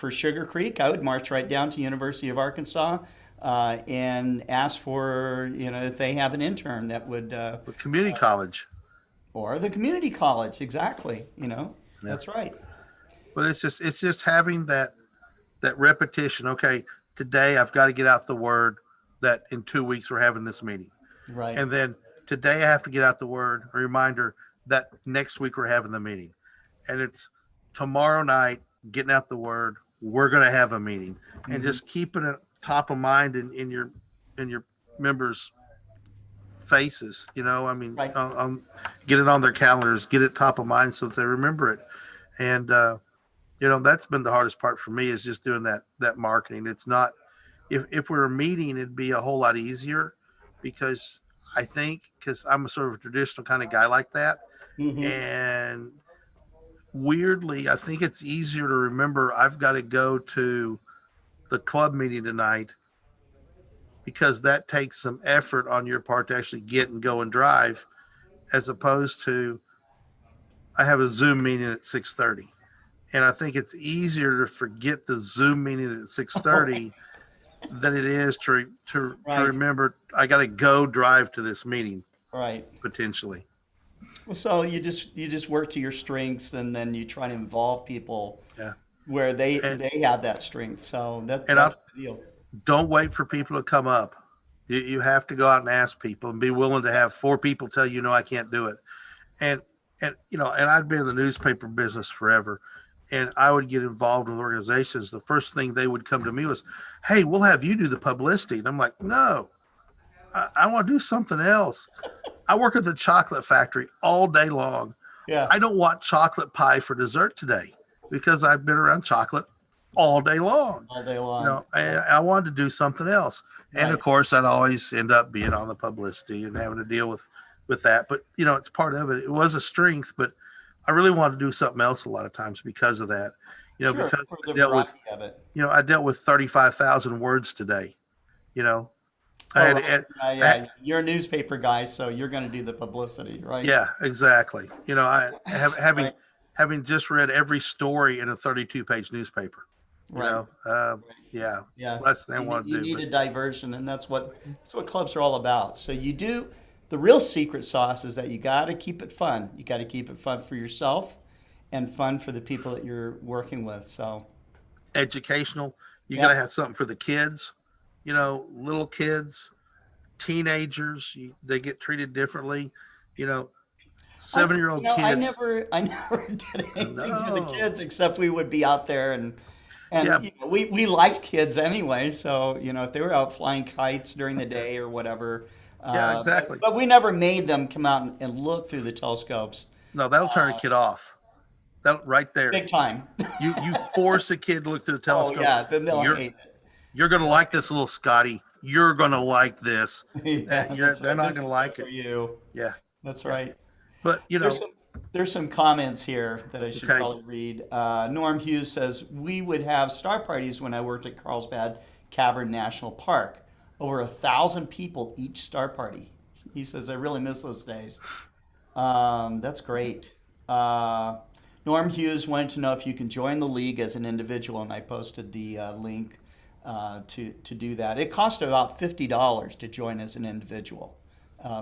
Sugar Creek, I would march right down to University of Arkansas and ask for, if they have an intern that would, With community college. or the community college, exactly. Yeah. That's right. But it's just having that repetition. Okay, today I've got to get out the word that in 2 weeks we're having this meeting. Right. And then today I have to get out the word, a reminder that next week we're having the meeting. And it's tomorrow night, getting out the word, we're going to have a meeting. And just keeping it top of mind in your members' faces, Right. Get it on their calendars, get it top of mind so that they remember it. And, that's been the hardest part for me, is just doing that marketing. It's not, if we were meeting, it'd be a whole lot easier, because I'm a sort of a traditional kind of guy like that. And weirdly, I think it's easier to remember I've got to go to the club meeting tonight, because that takes some effort on your part to actually get and go and drive, as opposed to I have a Zoom meeting at 6:30. And I think it's easier to forget the Zoom meeting at 6:30 than it is to remember I got to go drive to this meeting, Right. potentially. Well, so you just work to your strengths, and then you try to involve people Yeah. where they And- have that strength. So And that's the deal. Don't wait for people to come up. You have to go out and ask people, and be willing to have 4 people tell you, no, I can't do it. And I'd been in the newspaper business forever, and I would get involved with organizations. The first thing they would come to me was, hey, we'll have you do the publicity. And I'm like, no, I want to do something else. I work at the chocolate factory all day long. Yeah. I don't want chocolate pie for dessert today, because I've been around chocolate all day long. All day long. And I wanted to do something else. And of Right. course, I'd always end up being on the publicity and having to deal with that. But, it's part of it. It was a strength, but I really wanted to do something else a lot of times because of that. Sure, Because for the I dealt with, variety of it. I dealt with 35,000 words today. I had, Right. Yeah. You're a newspaper guy, so you're going to do the publicity, right? yeah, exactly. Having Right. having just read every story in a 32-page newspaper. Right. Yeah, Yeah. less than I You want need, to you do. need But a diversion, and that's what clubs are all about. So the real secret sauce is that you got to keep it fun. You got to keep it fun for yourself and fun for the people that you're working with. So educational, you Yeah. got to have something for the kids. Little kids, teenagers, they get treated differently. 7-year-old kids. I never did anything for the No. kids, except we would be out there and Yeah. we liked kids anyway. So if they were out flying kites during the day or whatever. Yeah, exactly. But we never made them come out and look through the telescopes. No, that'll turn a kid off. That right there. Big time. You force a kid to look through the Oh telescope. yeah, then they'll You're, hate it. you're gonna like this, little Scotty. You're gonna like this. Yeah, that's They're right. not This gonna is like for it. you. Yeah, That's right. but There's some comments here that I should Okay. probably read. Norm Hughes says, we would have star parties when I worked at Carlsbad Cavern National Park. Over 1,000 people each star party. He says, I really miss those days. That's great. Norm Hughes wanted to know if you can join the league as an individual, and I posted the link to do that. It cost about $50 to join as an individual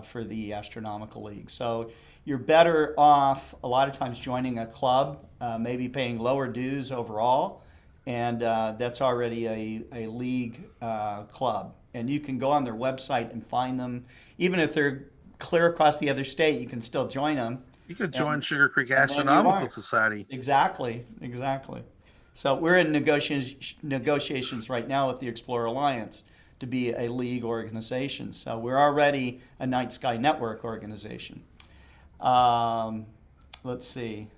for the Astronomical League. So you're better off a lot of times joining a club, maybe paying lower dues overall, and that's already a league club. And you can go on their website and find them. Even if they're clear across the other state, you can still join them. You could join Sugar Creek and then you Astronomical are. Society. Exactly. So we're in negotiations right now with the Explorer Alliance to be a league organization. So we're already a Night Sky Network organization. Let's see.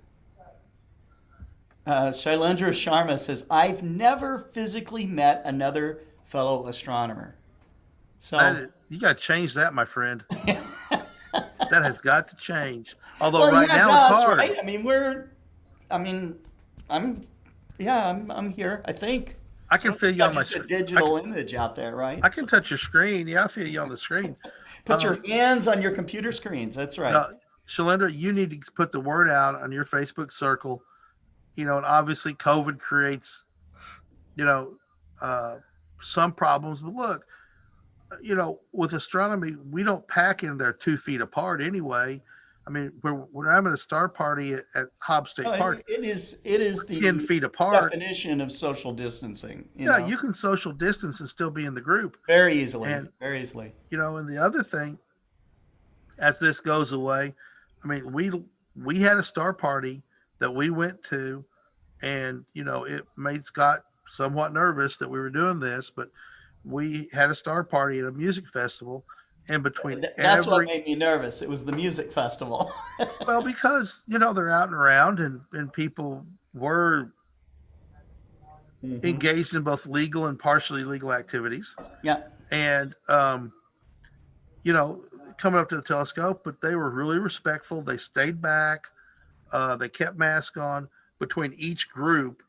Shailendra Sharma says, I've never physically met another fellow astronomer. So You got to change that, my friend. That has got to change. Although well, right yeah, now it's us, hard. right? I'm here, I think. I can feel you on my Just a screen. digital image out there, right? I can touch your screen. Yeah, I feel you on the screen. Put your hands on your computer screens. That's right. Shailendra, you need to put the word out on your Facebook circle. And obviously COVID creates, some problems. But look, with astronomy, we don't pack in there 2 feet apart anyway. I mean, we're having a star party at Hobbs State Park. It is the 10 feet apart. definition of social distancing. You can social distance and still be in the group. Very easily. And the other thing, as this goes away, I mean, we had a star party that we went to, and it made Scott somewhat nervous that we were doing this, but we had a star party at a music festival, and between that's what made me nervous. It was the music festival. Well, because they're out and around, and people were engaged in both legal and partially legal activities. Yeah. And coming up to the telescope, but they were really respectful. They stayed back. They kept masks on. Between each group,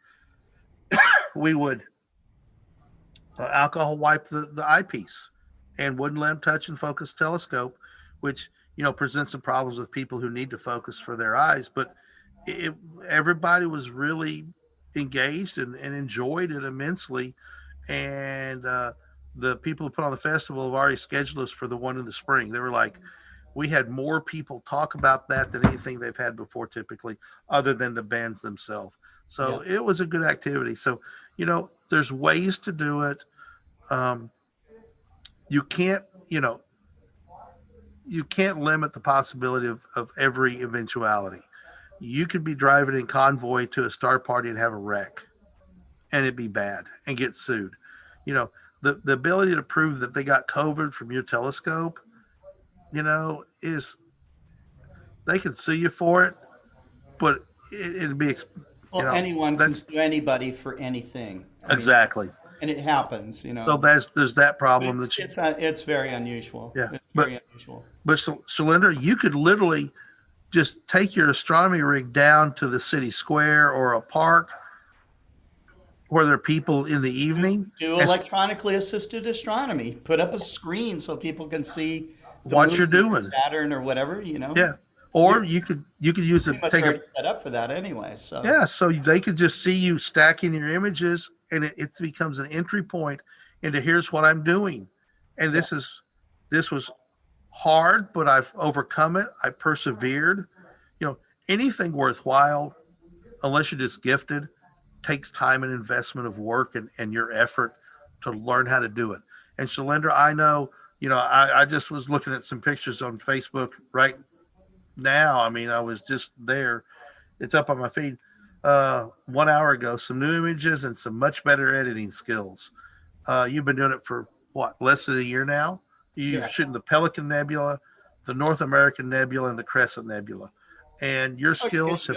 we would alcohol wipe the eyepiece and wouldn't let them touch and focus telescope, which presents some problems with people who need to focus for their eyes. But everybody was really engaged and enjoyed it immensely. And the people who put on the festival have already scheduled us for the one in the spring. They were like, we had more people talk about that than anything they've had before, typically, other than the bands themselves. So It was a good activity. So, there's ways to do it. You can't limit the possibility of every eventuality. You could be driving in convoy to a star party and have a wreck, and it'd be bad and get sued. The ability to prove that they got COVID from your telescope, is they can sue you for it, but it'd be anyone can sue anybody for anything. Exactly. And it happens, So there's that problem. It's very unusual. Yeah, it's very unusual. But Shailendra, you could literally just take your astronomy rig down to the city square or a park where there are people in the evening. Do electronically assisted astronomy. Put up a screen so people can see what you're doing, Saturn or whatever. Yeah. Or you could use it. Take it set up for that anyway. So so they could just see you stacking your images, and it becomes an entry point into here's what I'm doing. And this was hard, but I've overcome it. I persevered. Anything worthwhile, unless you're just gifted, takes time and investment of work and your effort to learn how to do it. And Shailendra, I know, I just was looking at some pictures on Facebook right now. I mean, I was just there. It's up on my feed 1 hour ago. Some new images and some much better editing skills. You've been doing it for what, less than a year now? You're shooting the Pelican Nebula, the North American Nebula, and the Crescent Nebula. And your skills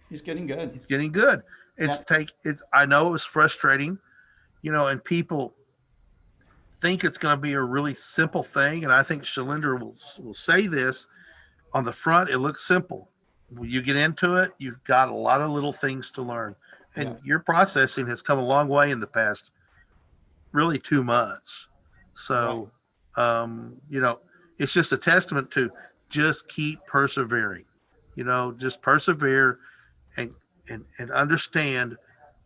he's getting good. He's getting good. I know it was frustrating, and people think it's going to be a really simple thing. And I think Shailendra will say this on the front. It looks simple. When you get into it, you've got a lot of little things to learn, and your processing has come a long way in the past, really 2 months. So, it's just a testament to just keep persevering, just persevere and understand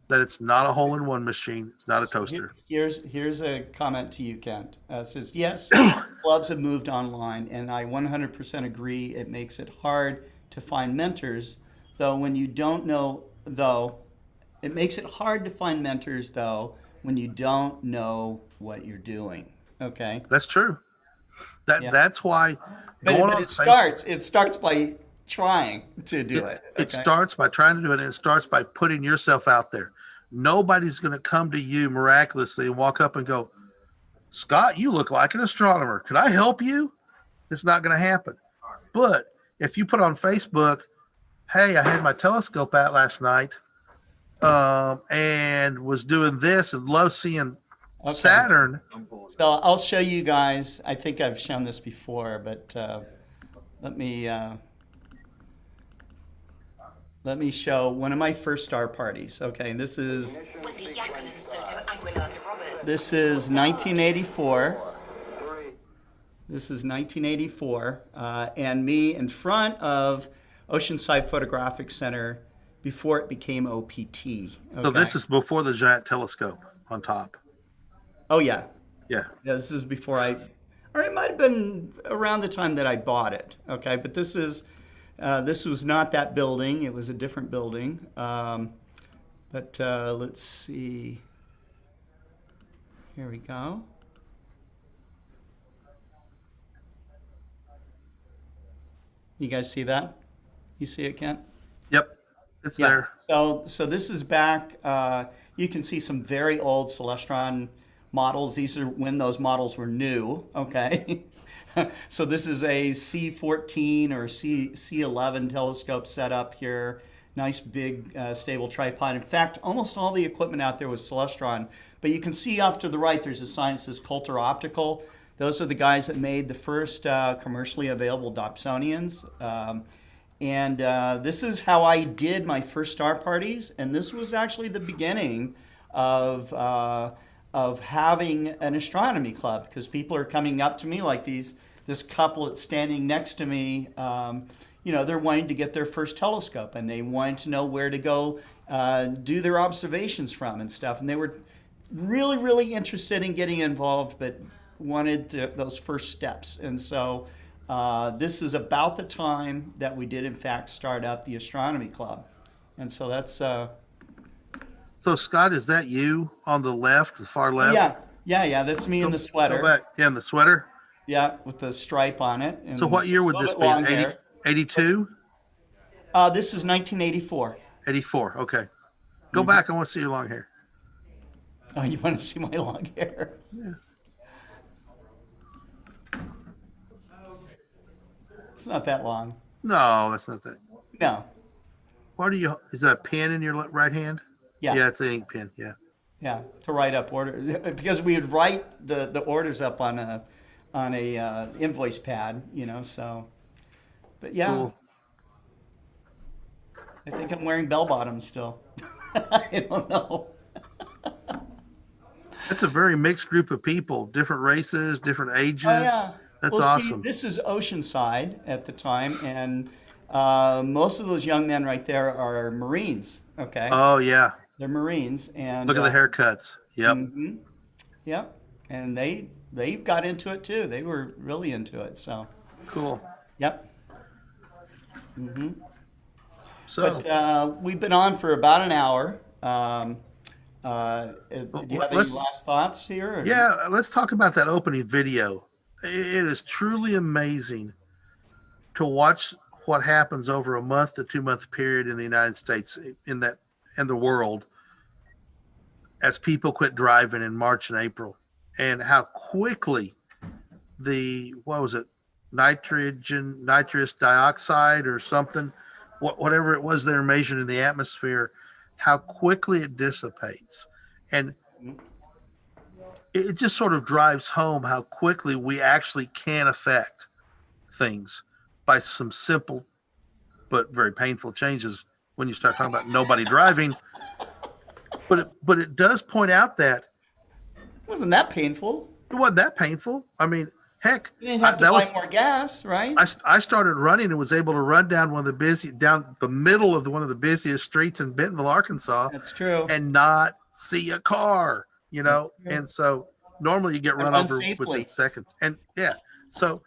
that it's not a hole-in-one machine. It's not a toaster. Here's a comment to you, Kent. It says, yes, clubs have moved online, and I 100% agree. It makes it hard to find mentors, it makes it hard to find mentors, though, when you don't know what you're doing. Okay? That's true. That's why it starts by trying to do it. It starts by trying to do it, and it starts by putting yourself out there. Nobody's going to come to you miraculously and walk up and go, Scott, you look like an astronomer. Can I help you? It's not going to happen. But if you put on Facebook, hey, I had my telescope out last night and was doing this and love seeing Saturn. So I'll show you guys. I think I've shown this before, but let me show one of my first star parties. Okay, and this is 1984. This is 1984, and me in front of Oceanside Photographic Center before it became OPT. Okay? So this is before the giant telescope on top. Oh yeah. Yeah. This is before or it might have been around the time that I bought it. Okay, but this was not that building. It was a different building. But let's see. Here we go. You guys see that? You see it, Kent? Yep, it's there. So this is back. You can see some very old Celestron models. These are when those models were new. Okay. So this is a C14 or C11 telescope setup here. Nice big stable tripod. In fact, almost all the equipment out there was Celestron. But you can see off to the right, there's a sign that says Coulter Optical. Those are the guys that made the first commercially available Dobsonians. And this is how I did my first star parties. And this was actually the beginning of having an astronomy club, because people are coming up to me like this couple that's standing next to me. They're wanting to get their first telescope, and they wanted to know where to go do their observations from and stuff. And they were really, really interested in getting involved, but wanted those first steps. And so this is about the time that we did in fact start up the Astronomy Club. And so that's so Scott, is that you on the left, the far left? Yeah, that's me in the sweater. Go back. Yeah, in the sweater. Yeah, with the stripe on it. And so what year would this be? 82? This is 1984. 84, okay. Go back, I want to see your long hair. Oh, you want to see my long hair? Yeah. It's not that long. No, that's not that. No. Is that a pen in your right hand? Yeah. Yeah, it's an ink pen, yeah. Yeah, to write up orders, because we would write the orders up on a invoice pad, so. But yeah. Cool. I think I'm wearing bell bottoms still. I don't know. That's a very mixed group of people, different races, different ages. Oh, yeah. That's awesome. See, this is Oceanside at the time, and most of those young men right there are Marines. Okay. Oh yeah. They're Marines, and look at the haircuts. Yep. Mm-hmm. Yep. And they got into it too. They were really into it. So. Cool. Yep. Mm-hmm. So. But we've been on for about an hour. Do you have any last thoughts here? Yeah, let's talk about that opening video. It is truly amazing to watch what happens over a month to 2 month period in the United States, in the world, as people quit driving in March and April, and how quickly nitrous dioxide or something, whatever it was they're measuring in the atmosphere, how quickly it dissipates. And it just sort of drives home how quickly we actually can affect things by some simple but very painful changes when you start talking about nobody driving. But it does point out that it wasn't that painful. It wasn't that painful. I mean, heck, you didn't have to buy more gas, right? I started running and was able to run down down the middle of one of the busiest streets in Bentonville, Arkansas. That's true. And not see a car, And so normally you get run over within seconds. And yeah, so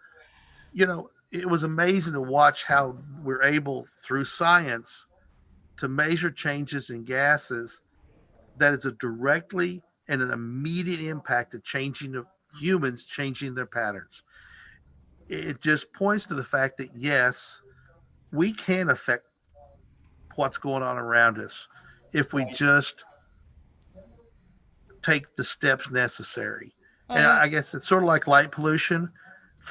it was amazing to watch how we're able through science to measure changes in gases that is a directly and an immediate impact of humans changing their patterns. It just points to the fact that yes, we can affect what's going on around us if we just take the steps necessary. And I guess it's sort of like light pollution.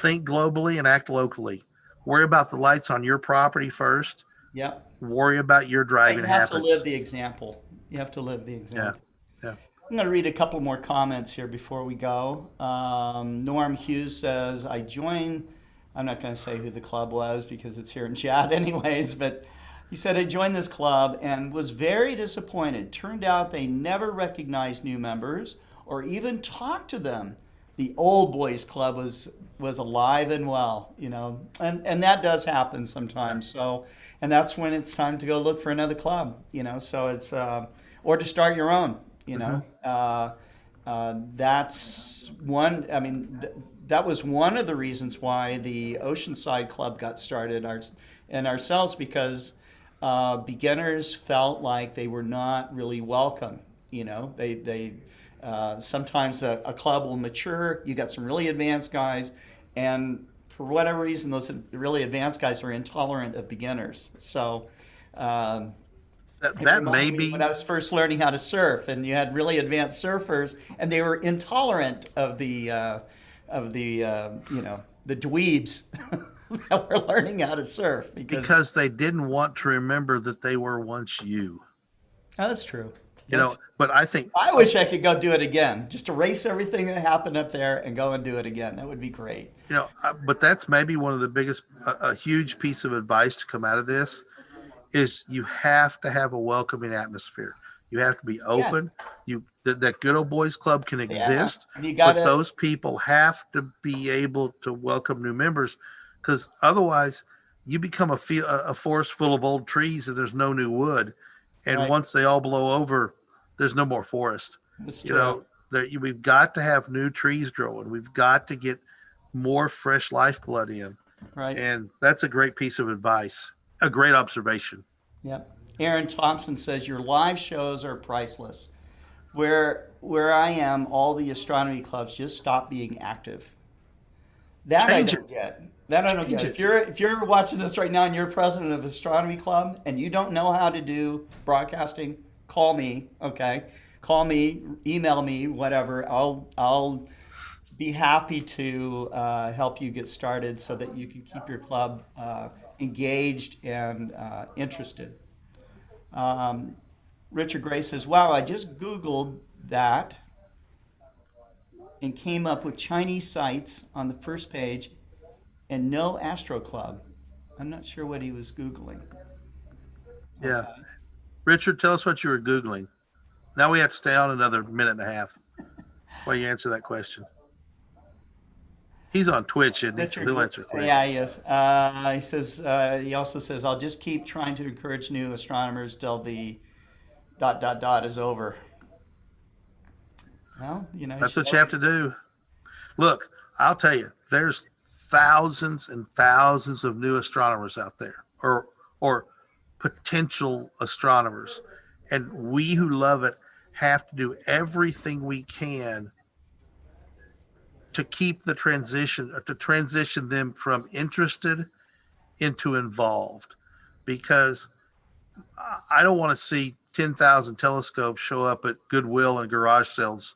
Think globally and act locally. Worry about the lights on your property first. Yep. Worry about your You driving have to live habits. the example. You have to live the Yeah, example. yeah. I'm going to read a couple more comments here before we go. Norm Hughes says, I'm not going to say who the club was because it's here in chat anyways, but he said, I joined this club and was very disappointed. Turned out they never recognized new members or even talked to them. The old boys club was alive and well, and that does happen sometimes. So, and that's when it's time to go look for another club, so it's, or to start your own. That's one. I mean, that was one of the reasons why the Oceanside Club got started, ourselves, because beginners felt like they were not really welcome. They sometimes a club will mature. You got some really advanced guys, and for whatever reason, those really advanced guys are intolerant of beginners. So. That may be When I was first learning how to surf, and you had really advanced surfers, and they were intolerant of the dweebs that were learning how to surf because they didn't want to remember that they were once you. Oh, that's true. But I think I wish I could go do it again. Just erase everything that happened up there and go and do it again. That would be great. But that's maybe one of the biggest, a huge piece of advice to come out of this is you have to have a welcoming atmosphere. You have to be open. That good old boys club can exist, but those people have to be able to welcome new members, because otherwise you become a forest full of old trees and there's no new wood. And once they all blow over, there's no more forest. We've got to have new trees growing. We've got to get more fresh lifeblood in. Right. And that's a great piece of advice. A great observation. Yep. Aaron Thompson says your live shows are priceless. Where I am, all the astronomy clubs just stop being active. That I don't get. That I don't get. If you're watching this right now and you're president of Astronomy Club and you don't know how to do broadcasting, call me. Okay, call me, email me, whatever. I'll be happy to help you get started so that you can keep your club engaged and interested. Richard Gray says, wow, I just Googled that and came up with Chinese sites on the first page and no Astro Club. I'm not sure what he was Googling. Yeah. Okay. Richard, tell us what you were Googling. Now we have to stay on another minute and a half while you answer that question. He's on Twitch, isn't he? So he'll answer quick. Yeah, he is. He says. He also says, "I'll just keep trying to encourage new astronomers till the ... is over." Well, that's what you have to do. Look, I'll tell you, there's thousands and thousands of new astronomers out there, or potential astronomers, and we who love it have to do everything we can to keep the transition, or to transition them from interested into involved, because I don't want to see 10,000 telescopes show up at Goodwill and garage sales,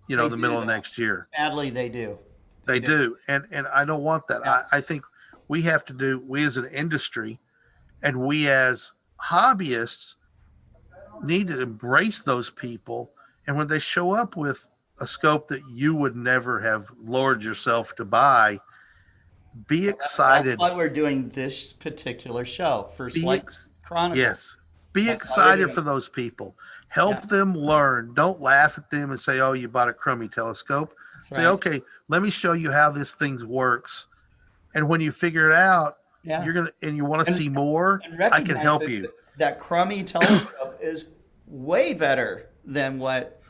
in the middle of next year. Sadly, they do. They do. And I don't want that. Yeah. I think we have to do, we as an industry and we as hobbyists need to embrace those people. And when they show up with a scope that you would never have lowered yourself to buy, be excited. That's why we're doing this particular show, FirstLight Chronicles. Yes. Be excited for those people. Help them learn. Don't laugh at them and say, oh, you bought a crummy telescope. Say, okay, let me show you how this thing works. And when you figure it out, you want to see more, I can help you. That crummy telescope is way better than what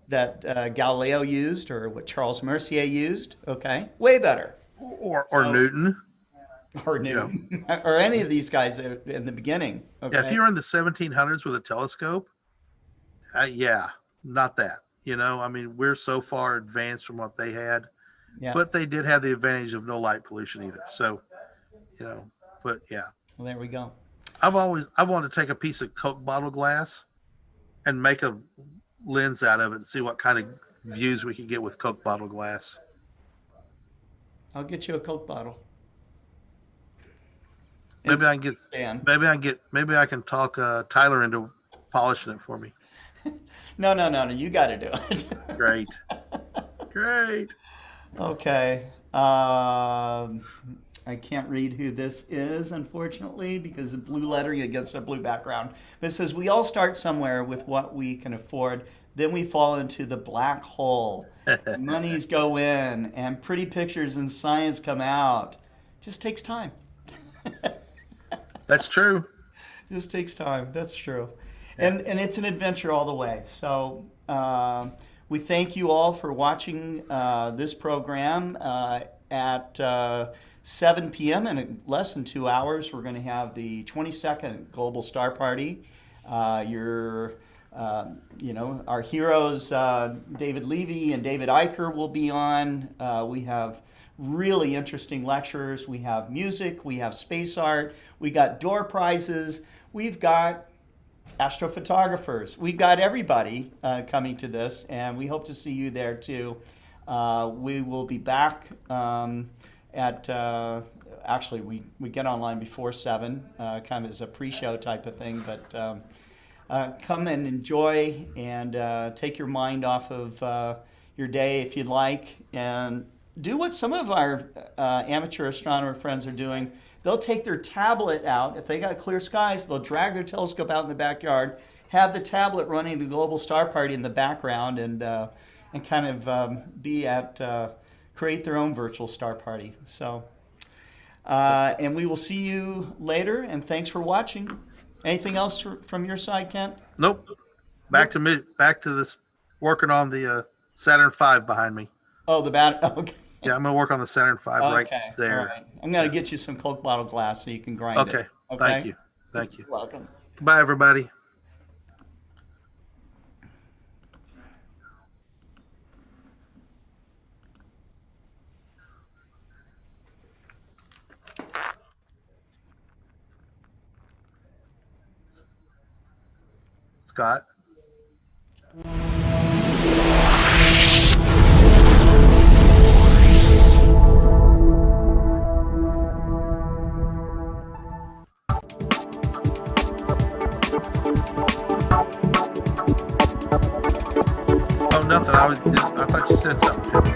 that Galileo used or what Charles Mercier used. Okay, way better. Or Newton. Or Newton, or any of these guys in the beginning. Okay? Yeah, if you're in the 1700s with a telescope, not that. I mean, we're so far advanced from what they had, but they did have the advantage of no light pollution either. So, but yeah. Well, there we go. I wanted to take a piece of Coke bottle glass and make a lens out of it and see what kind of views we could get with Coke bottle glass. I'll get you a Coke bottle. Maybe I can get. Stand. Maybe I can talk Tyler into polishing it for me. No. You got to do it. Great, great. Okay. I can't read who this is, unfortunately, because of blue lettering against a blue background. But it says, we all start somewhere with what we can afford. Then we fall into the black hole. Monies go in, and pretty pictures and science come out. Just takes time. That's true. Just takes time. That's true. And it's an adventure all the way. So we thank you all for watching this program at 7 p.m. in less than 2 hours. We're going to have the 22nd Global Star Party. Our heroes, David Levy and David Eicher, will be on. We have really interesting lectures. We have music. We have space art. We got door prizes. We've got astrophotographers. We've got everybody coming to this, and we hope to see you there too. We will be back actually we get online before 7, kind of as a pre-show type of thing, but come and enjoy and take your mind off of your day if you'd like, and do what some of our amateur astronomer friends are doing. They'll take their tablet out. If they got clear skies, they'll drag their telescope out in the backyard, have the tablet running the Global Star Party in the background, and kind of create their own virtual star party. So, and we will see you later, and thanks for watching. Anything else from your side, Kent? Nope. Back to this, working on the Saturn V behind me. Oh, the bat. Okay. Yeah, I'm going to work on the Saturn V right there. All right. I'm going to get you some Coke bottle glass so you can grind it. Okay. Thank you. Thank you. You're welcome. Bye, everybody. Scott. Oh, nothing. I thought you said something to me.